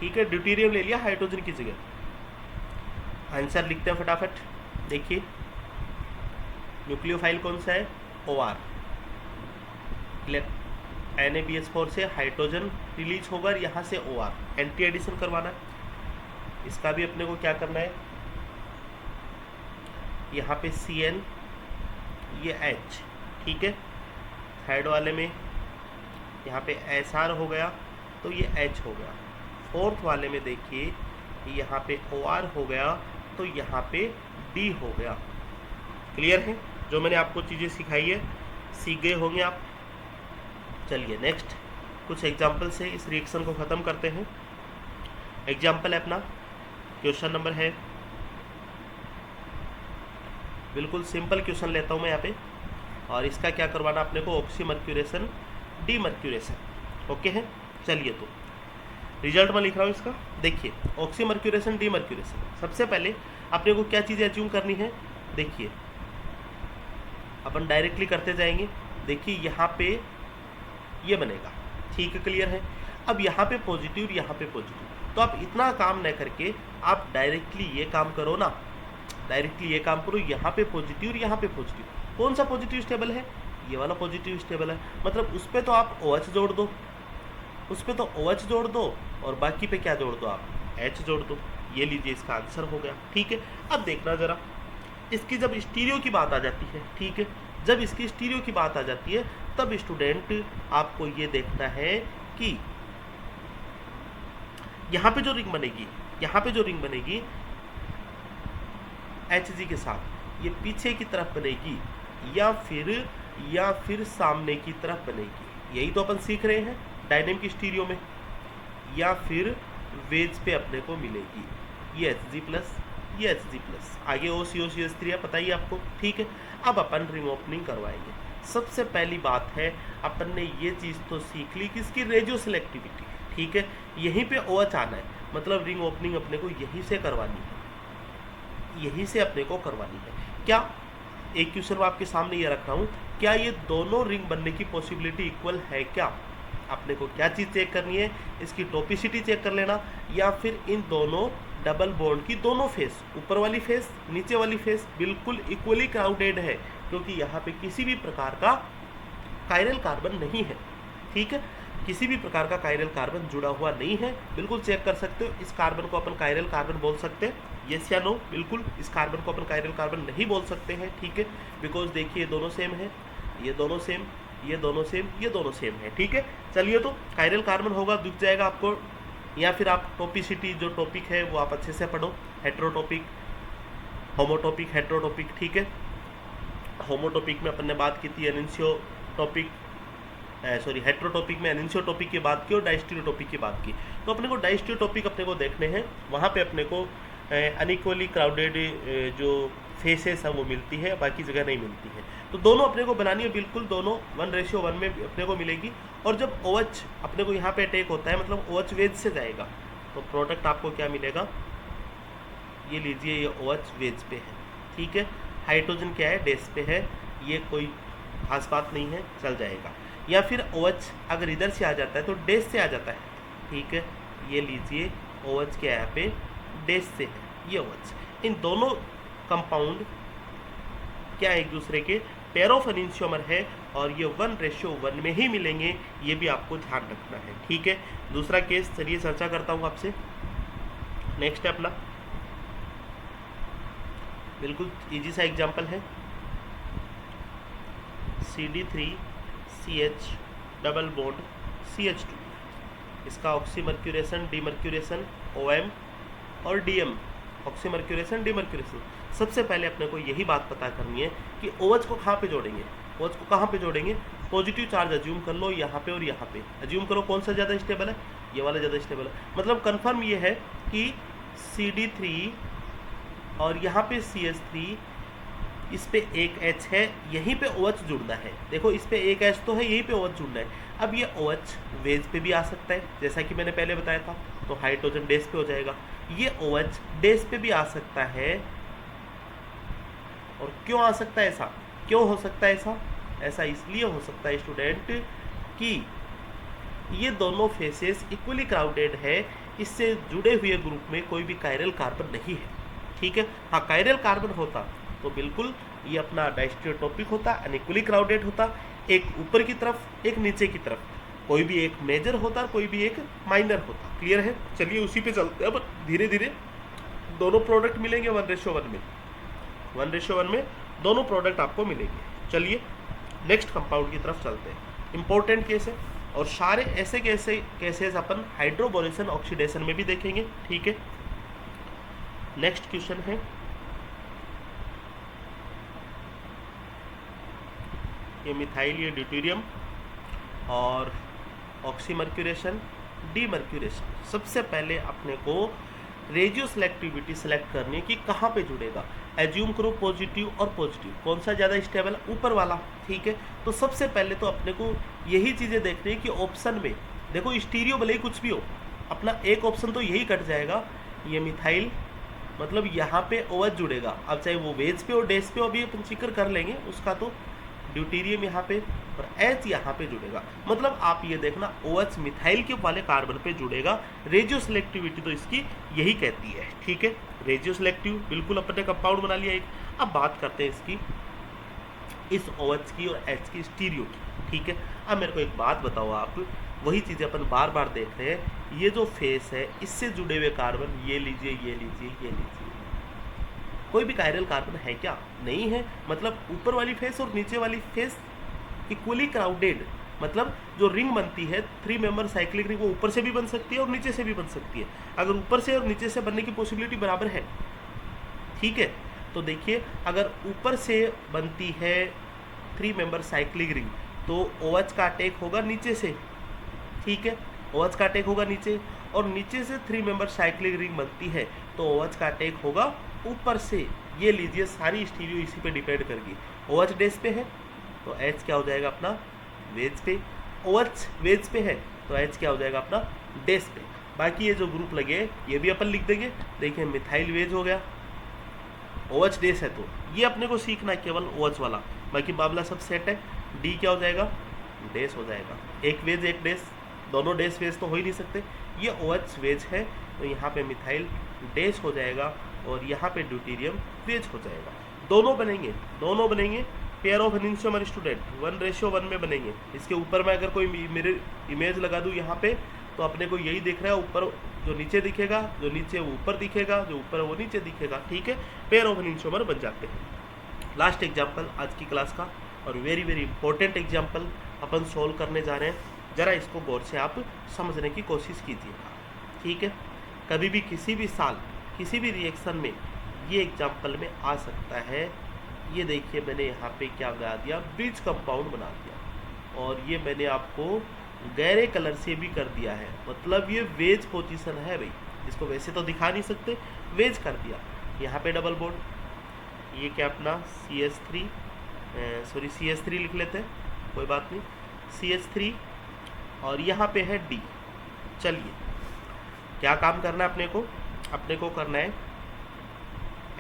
ठीक है। ड्यूटेरियम ले लिया हाइड्रोजन की जगह। आंसर लिखते हैं फटाफट। देखिए न्यूक्लियोफाइल कौन सा है, OR। NaBH4 से हाइड्रोजन रिलीज होगा, यहाँ से OR, एंटी एडिशन करवाना है। इसका भी अपने को क्या करना है, यहाँ पे CN, ये H, ठीक है। थर्ड वाले में यहाँ पे SR हो गया तो ये H हो गया। फोर्थ वाले में देखिए यहाँ पे OR हो गया तो यहाँ पे D हो गया। क्लियर है, जो मैंने आपको चीज़ें सिखाई है सीख गए होंगे आप। चलिए नेक्स्ट कुछ एग्जाम्पल से इस रिएक्शन को ख़त्म करते हैं। एग्जाम्पल है अपना, क्वेश्चन नंबर है, बिल्कुल सिंपल क्वेश्चन लेता हूँ मैं यहाँ पे। और इसका क्या करवाना अपने को, ऑक्सीमर्क्यूरेशन डीमर्क्यूरेशन, ओके है। चलिए तो रिजल्ट में लिख रहा हूँ इसका। देखिए ऑक्सीमर्क्यूरेशन डीमर्क्यूरेशन, सबसे पहले अपने को क्या चीज़ें अज्यूम करनी है। देखिए अपन डायरेक्टली करते जाएंगे। देखिए यहाँ पे ये बनेगा, ठीक है, क्लियर है। अब यहाँ पे पॉजिटिव, यहाँ पे पॉजिटिव, तो आप इतना काम न करके आप डायरेक्टली ये काम करो ना, डायरेक्टली ये काम करो। यहाँ पे पॉजिटिव, यहाँ पे पॉजिटिव, कौन सा पॉजिटिव स्टेबल है, ये वाला पॉजिटिव स्टेबल है। मतलब उस पर तो आप OH जोड़ दो, उस पर तो OH जोड़ दो, और बाकी पे क्या जोड़ दो आप, H जोड़ दो। ये लीजिए इसका आंसर हो गया, ठीक है। अब देखना ज़रा, इसकी जब स्टीरियो की बात आ जाती है, ठीक है, जब इसकी स्टीरियो की बात आ जाती है तब स्टूडेंट आपको ये देखना है कि यहाँ पे जो रिंग बनेगी, यहाँ पे जो रिंग बनेगी Hg के साथ, ये पीछे की तरफ बनेगी या फिर सामने की तरफ बनेगी। यही तो अपन सीख रहे हैं डायनेमिक स्टीरियो में। या फिर वेज पे अपने को मिलेगी, ये Hg+, ये Hg+, आगे OCO-CH3 है, पता ही आपको, ठीक है। अब अपन रिंग ओपनिंग करवाएंगे। सबसे पहली बात है, अपन ने ये चीज़ तो सीख ली कि इसकी रेडियो सिलेक्टिविटी, ठीक है। यहीं पे OH आना है, मतलब रिंग ओपनिंग अपने को यहीं से करवानी है, यहीं से अपने को करवानी है। क्या एक क्वेश्चन मैं आपके सामने ये रख रहा हूँ, क्या ये दोनों रिंग बनने की पॉसिबिलिटी इक्वल है क्या? अपने को क्या चीज़ चेक करनी है, इसकी टॉपिसिटी चेक कर लेना, या फिर इन दोनों डबल बॉन्ड की दोनों फेस, ऊपर वाली फेस नीचे वाली फेस बिल्कुल इक्वली क्राउडेड है, क्योंकि यहाँ पे किसी भी प्रकार का कायरल कार्बन नहीं है, ठीक है। किसी भी प्रकार का कायरल कार्बन जुड़ा हुआ नहीं है, बिल्कुल चेक कर सकते हो। इस कार्बन को अपन कायरल कार्बन बोल सकते हैं, यस या नो? बिल्कुल इस कार्बन को अपन कायरल कार्बन नहीं बोल सकते हैं, ठीक है, बिकॉज देखिए ये दोनों सेम है, ये दोनों सेम, ये दोनों सेम, ये दोनों सेम है, ठीक है। चलिए तो कायरल कार्बन होगा, दिख जाएगा आपको। या फिर आप टॉपिसिटी जो टॉपिक है वो आप अच्छे से पढ़ो, हेट्रोटॉपिक, होमोटॉपिक, हेट्रोटॉपिक, ठीक है। होमोटॉपिक में अपन ने बात की थी एनिंशियोटॉपिक, सॉरी हेट्रोटॉपिक में एनिंशियोटॉपिक की बात की और डायस्टीरियोटॉपिक की बात की। तो अपने को डायस्टीरियोटॉपिक अपने को देखने हैं, वहाँ पे अपने को अनइक्वली क्राउडेड जो फेसेस हैं वो मिलती है, बाकी जगह नहीं मिलती है। तो दोनों अपने को बनानी है, बिल्कुल दोनों 1:1 में अपने को मिलेगी। और जब OH अपने को यहाँ पे अटैक होता है, मतलब OH वेज से जाएगा, तो प्रोडक्ट आपको क्या मिलेगा, ये लीजिए, ये OH वेज पे है, ठीक है। हाइड्रोजन क्या है, डेस पे है, ये कोई खास बात नहीं है, चल जाएगा। या फिर OH अगर इधर से आ जाता है तो डेस से आ जाता है, ठीक है। ये लीजिए OH क्या है यहाँ पे, डेस से है, ये OH। इन दोनों कंपाउंड क्या एक दूसरे के पेयर ऑफ एनिंशियोमर है, और ये 1:1 में ही मिलेंगे, ये भी आपको ध्यान रखना है, ठीक है। दूसरा केस चलिए चर्चा करता हूँ आपसे। नेक्स्ट है अपना, बिल्कुल इजी सा एग्जांपल है, CD3CH डबल बॉन्ड CH2, इसका ऑक्सीमर्क्यूरेशन डीमर्क्यूरेशन OM और DM, ऑक्सीमर्क्यूरेशन डीमर्क्यूरेशन। सबसे पहले अपने को यही बात पता करनी है कि OH को कहाँ पे जोड़ेंगे, OH को कहाँ पे जोड़ेंगे। पॉजिटिव चार्ज अज्यूम कर लो यहाँ पे और यहाँ पे, अज्यूम करो कौन सा ज़्यादा स्टेबल है, ये वाला ज़्यादा स्टेबल है। मतलब कन्फर्म ये है कि CD3 और यहाँ पे CH3 इस पे एक H है, यहीं पे OH जुड़ना है। देखो इस पे एक H तो है, यहीं पे OH जुड़ना है। अब ये OH वेज पे भी आ सकता है, जैसा कि मैंने पहले बताया था, तो हाइड्रोजन डेस पे हो जाएगा। ये OH डेस पे भी आ सकता है। और क्यों आ सकता है ऐसा, क्यों हो सकता है ऐसा? ऐसा इसलिए हो सकता है स्टूडेंट कि ये दोनों फेसेस इक्वली क्राउडेड है, इससे जुड़े हुए ग्रुप में कोई भी कायरल कार्बन नहीं है। ठीक है, हाँ कायरल कार्बन होता तो बिल्कुल ये अपना डाइस्टेरियोटॉपिक होता, अनइक्वली क्राउडेड होता, एक ऊपर की तरफ एक नीचे की तरफ, कोई भी एक मेजर होता कोई भी एक माइनर होता। क्लियर है? चलिए उसी पे चलते हैं। अब धीरे धीरे दोनों प्रोडक्ट मिलेंगे 1:1 में, 1:1 में दोनों प्रोडक्ट आपको मिलेंगे। चलिए नेक्स्ट कंपाउंड की तरफ चलते हैं। इंपॉर्टेंट केस है और सारे ऐसे केसेस अपन हाइड्रोबोरेशन ऑक्सीडेशन में भी देखेंगे। ठीक है, नेक्स्ट क्वेश्चन है, ये मिथाइल, ये ड्यूटेरियम और ऑक्सीमर्क्यूरेशन, डीमर्क्यूरेशन। सबसे पहले अपने को रेडियो सिलेक्टिविटी सेलेक्ट करनी है कि कहाँ पे जुड़ेगा। एज्यूम करो पॉजिटिव और पॉजिटिव, कौन सा ज़्यादा स्टेबल, ऊपर वाला। ठीक है, तो सबसे पहले तो अपने को यही चीज़ें देखनी है कि ऑप्शन में देखो स्टीरियो भले ही कुछ भी हो, अपना एक ऑप्शन तो यही कट जाएगा। ये मिथाइल मतलब यहाँ पे OH जुड़ेगा, अब चाहे वो वेज पे और डेस पे, अभी अपन जिक्र कर लेंगे उसका। तो ड्यूटेरियम यहाँ पे और H यहाँ पे जुड़ेगा, मतलब आप ये देखना OH मिथाइल के वाले कार्बन पे जुड़ेगा। रेडियो सिलेक्टिविटी तो इसकी यही कहती है। ठीक है, रेडियो सिलेक्टिव बिल्कुल अपने कंपाउंड बना लिया एक। अब बात करते हैं इसकी, इस OH की और H की स्टीरियो की। ठीक है, अब मेरे को एक बात बताओ आप, वही चीज़ें अपन बार बार देख रहे हैं, ये जो फेस है इससे जुड़े हुए कार्बन, ये लीजिए ये लीजिए ये लीजिए, कोई भी कायरल कार्बन है क्या? नहीं है। मतलब ऊपर वाली फेस और नीचे वाली फेस इक्वली क्राउडेड, मतलब जो रिंग बनती है 3 मेंबर साइक्लिक रिंग, वो ऊपर से भी बन सकती है और नीचे से भी बन सकती है। अगर ऊपर से और नीचे से बनने की पॉसिबिलिटी बराबर है, ठीक है, तो देखिए अगर ऊपर से बनती है 3 मेंबर साइक्लिक रिंग तो OH का अटैक होगा नीचे से। ठीक है, OH का अटैक होगा नीचे, और नीचे से 3 मेंबर साइक्लिक रिंग बनती है तो OH का अटैक होगा ऊपर से। ये लीजिए सारी स्टीरियो इसी पे डिपेंड करेगी। OH डेस पे है तो H क्या हो जाएगा अपना वेज पे, OH वेज पे है तो H क्या हो जाएगा अपना डेस पे। बाकी ये जो ग्रुप लगे ये भी अपन लिख देंगे। देखिए मिथाइल वेज हो गया, OH डेस है तो ये अपने को सीखना है केवल OH वाला, बाकी मामला सब सेट है। D क्या हो जाएगा डेस हो जाएगा, एक वेज एक डेस, दोनों डेस वेज तो हो ही नहीं सकते। ये OH वेज है तो यहाँ पे मिथाइल डेस हो जाएगा और यहाँ पे ड्यूटेरियम वेज हो जाएगा। दोनों बनेंगे पेयर ऑफ एनिंशियोमर स्टूडेंट 1:1 में बनेंगे। इसके ऊपर मैं अगर कोई मेरे इमेज लगा दूँ यहाँ पे तो अपने को यही दिख रहा है, ऊपर जो नीचे दिखेगा, जो नीचे वो ऊपर दिखेगा, जो ऊपर वो नीचे दिखेगा। ठीक है, पेयर ऑफ एनिंशियोमर बन जाते हैं। लास्ट एग्जाम्पल आज की क्लास का और वेरी वेरी इंपॉर्टेंट एग्जाम्पल अपन सोल्व करने जा रहे हैं। ज़रा इसको गौर से आप समझने की कोशिश कीजिएगा। ठीक है, कभी भी किसी भी साल किसी भी रिएक्शन में ये एग्जाम्पल में आ सकता है। ये देखिए मैंने यहाँ पे क्या बना दिया, ब्रिज कंपाउंड बना दिया और ये मैंने आपको गहरे कलर से भी कर दिया है, मतलब ये वेज पोजीशन है भाई, इसको वैसे तो दिखा नहीं सकते, वेज कर दिया। यहाँ पे डबल बॉन्ड, ये क्या अपना CH3 लिख लेते हैं, कोई बात नहीं, CH3 और यहाँ पे है D। चलिए क्या काम करना है अपने को करना है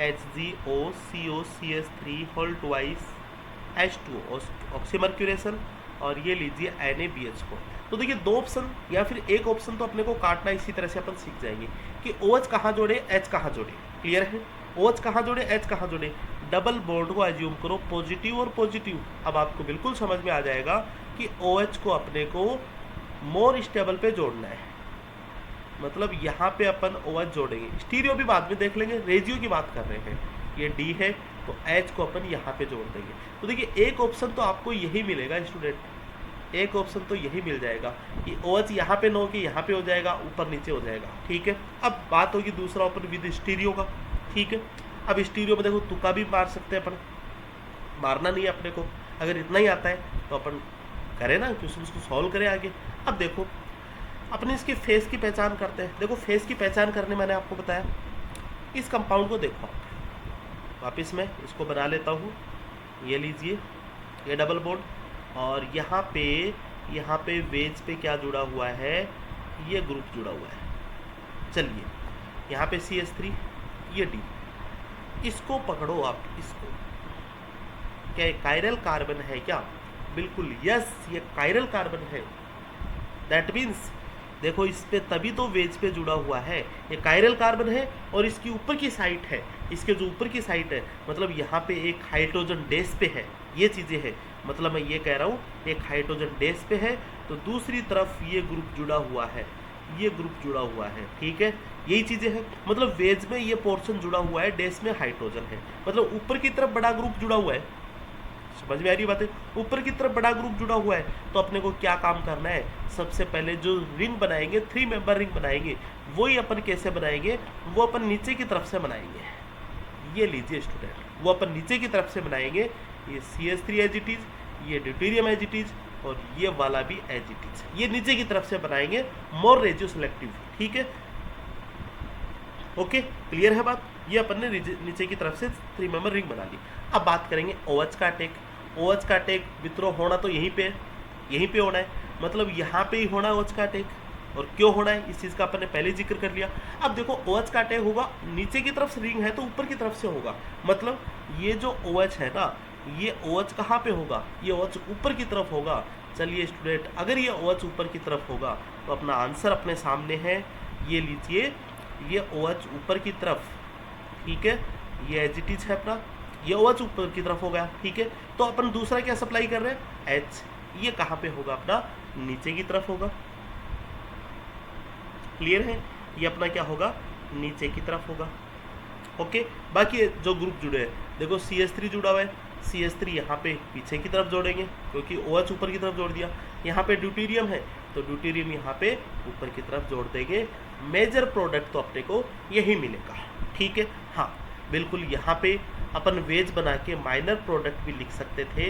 HgOCOCH3 whole twice H2O oxymercuration और ये लीजिए NaBH4। तो देखिए दो ऑप्शन या फिर एक ऑप्शन तो अपने को काटना, इसी तरह से अपन सीख जाएंगे कि OH कहाँ जोड़े H कहाँ जोड़े। क्लियर है, OH कहाँ जोड़े H कहाँ जोड़े। डबल बॉन्ड को एज्यूम करो पॉजिटिव और पॉजिटिव। अब आपको बिल्कुल समझ में आ जाएगा कि OH को अपने को मोर स्टेबल पे जोड़ना है, मतलब यहाँ पे अपन OH जोड़ेंगे। स्टीरियो भी बाद में देख लेंगे, रेजियो की बात कर रहे हैं। ये D है तो H को अपन यहाँ पे जोड़ देंगे। तो देखिए एक ऑप्शन तो आपको यही मिलेगा स्टूडेंट, एक ऑप्शन तो यही मिल जाएगा कि OH यहाँ पे नो कि यहाँ पे हो जाएगा, ऊपर नीचे हो जाएगा। ठीक है, अब बात होगी दूसरा ओपन विद स्टीरियो का। ठीक है, अब स्टीरियो में देखो तुक्का भी मार सकते हैं अपन, मारना नहीं है अपने को, अगर इतना ही आता है तो अपन करें ना, क्वेश्चन को सॉल्व करें आगे। अब देखो अपने इसके फेस की पहचान करते हैं। देखो फेस की पहचान करने मैंने आपको बताया, इस कंपाउंड को देखो आप, वापस मैं इसको बना लेता हूँ। ये लीजिए, ये डबल बॉन्ड, और यहाँ पे वेज पे क्या जुड़ा हुआ है, ये ग्रुप जुड़ा हुआ है। चलिए यहाँ पे CH3, ये D, इसको पकड़ो आप, इसको। क्या ये कायरल कार्बन है क्या? बिल्कुल यस, ये कायरल कार्बन है। दैट मीन्स देखो, इस पे तभी तो वेज पे जुड़ा हुआ है, ये कायरल कार्बन है, और इसकी ऊपर की साइड है, इसके जो ऊपर की साइड है, मतलब यहाँ पे एक हाइड्रोजन डेस पे है, ये चीज़ें हैं। मतलब मैं ये कह रहा हूँ एक हाइड्रोजन डेस पे है, तो दूसरी तरफ ये ग्रुप जुड़ा हुआ है, ये ग्रुप जुड़ा हुआ है, ठीक है। यही चीज़ें हैं, मतलब वेज में ये पोर्शन जुड़ा हुआ है, डेस में हाइड्रोजन है, मतलब ऊपर की तरफ बड़ा ग्रुप जुड़ा हुआ है। समझ में आ रही बात है? ऊपर की तरफ बड़ा ग्रुप जुड़ा हुआ है, तो अपने को क्या काम करना है, सबसे पहले जो रिंग बनाएंगे, 3 मेंबर रिंग बनाएंगे, वही अपन कैसे बनाएंगे, वो अपन नीचे की तरफ से बनाएंगे। ये लीजिए स्टूडेंट, वो अपन नीचे की तरफ से बनाएंगे। ये CH3 एज इट इज, ये ड्यूटेरियम एज इट इज, और ये वाला भी एज इट इज, ये नीचे की तरफ से बनाएंगे, मोर रेजियो सिलेक्टिव, ठीक है। ओके, क्लियर है बात? ये अपन ने नीचे की तरफ से 3 मेंबर रिंग बना ली। अब बात करेंगे OH का अटैक। OH का अटैक मित्रों होना तो यहीं पे होना है, मतलब यहाँ पे ही होना है OH का अटैक। और क्यों होना है, इस चीज़ का अपन ने पहले जिक्र कर लिया। अब देखो OH का अटैक होगा, नीचे की तरफ से रिंग है तो ऊपर की तरफ से होगा, मतलब ये जो OH है ना, ये OH कहाँ पे होगा, ये OH ऊपर की तरफ होगा। चलिए स्टूडेंट, अगर ये OH ऊपर की तरफ होगा तो अपना आंसर अपने सामने है। ये लीजिए, ये OH ऊपर की तरफ, ठीक है, ये एज इट इज है अपना, ये OH ऊपर की तरफ हो गया, ठीक है। तो अपन दूसरा क्या सप्लाई कर रहे हैं, H, ये कहाँ पे होगा अपना, नीचे की तरफ होगा। क्लियर है? ये अपना क्या होगा, नीचे की तरफ होगा। ओके, बाकी जो ग्रुप जुड़े हैं, देखो CH3 जुड़ा हुआ है, CH3 यहाँ पे पीछे की तरफ जोड़ेंगे क्योंकि OH ऊपर की तरफ जोड़ दिया। यहाँ पे ड्यूटेरियम है तो ड्यूटेरियम यहाँ पे ऊपर की तरफ जोड़ देंगे। मेजर प्रोडक्ट तो अपने को यही मिलेगा, ठीक है। हाँ बिल्कुल, यहाँ पे अपन वेज बना के माइनर प्रोडक्ट भी लिख सकते थे।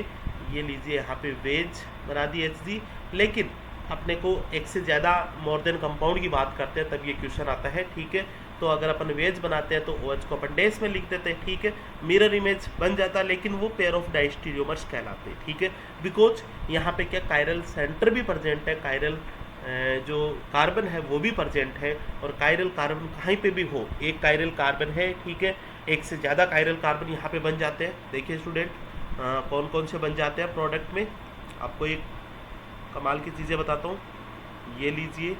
ये लीजिए, यहाँ पे वेज बना दी HG, लेकिन अपने को एक से ज़्यादा मोर देन कंपाउंड की बात करते हैं तब ये क्वेश्चन आता है, ठीक है। तो अगर अपन वेज बनाते हैं तो OH को अपन डेस में लिख देते हैं, ठीक है। मिरर इमेज बन जाता, लेकिन वो पेयर ऑफ डाइस्टीरियोमर्स कहलाते हैं, ठीक है। बिकॉज यहाँ पे क्या कायरल सेंटर भी प्रेजेंट है, कायरल जो कार्बन है वो भी प्रेजेंट है, और कायरल कार्बन कहीं पे भी हो, एक कायरल कार्बन है, ठीक है, एक से ज़्यादा कायरल कार्बन यहाँ पे बन जाते हैं। देखिए स्टूडेंट, कौन कौन से बन जाते हैं प्रोडक्ट में, आपको एक कमाल की चीज़ें बताता हूँ। ये लीजिए,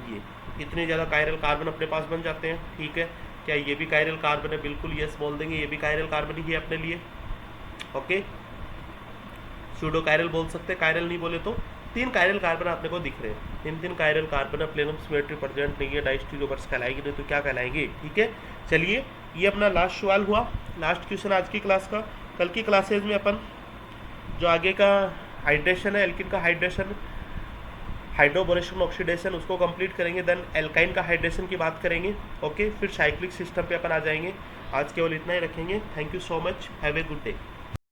ये इतने ज़्यादा कायरल कार्बन अपने पास बन जाते हैं, ठीक है। क्या ये भी कायरल कार्बन है? बिल्कुल यस बोल देंगे, ये भी कायरल कार्बन ही है अपने लिए। ओके, सूडो कायरल बोल सकते हैं, कायरल नहीं बोले तो। 3 कायरल कार्बन आपने को दिख रहे हैं, 3 कायरल कार्बन है, प्लेनम सिमेट्री प्रेजेंट नहीं है, डाइस्टीरियोमर्स कहलाएंगे, नहीं तो क्या कहलाएंगे, ठीक है। चलिए, ये अपना लास्ट सवाल हुआ, लास्ट क्वेश्चन आज की क्लास का। कल की क्लासेज में अपन जो आगे का हाइड्रेशन है, एल्किन का हाइड्रेशन, हाइड्रोबोरेशन ऑक्सीडेशन, उसको कंप्लीट करेंगे। देन एल्काइन का हाइड्रेशन की बात करेंगे। ओके, फिर साइक्लिक सिस्टम पे अपन आ जाएंगे। आज केवल इतना ही रखेंगे। Thank you so much, have a good day.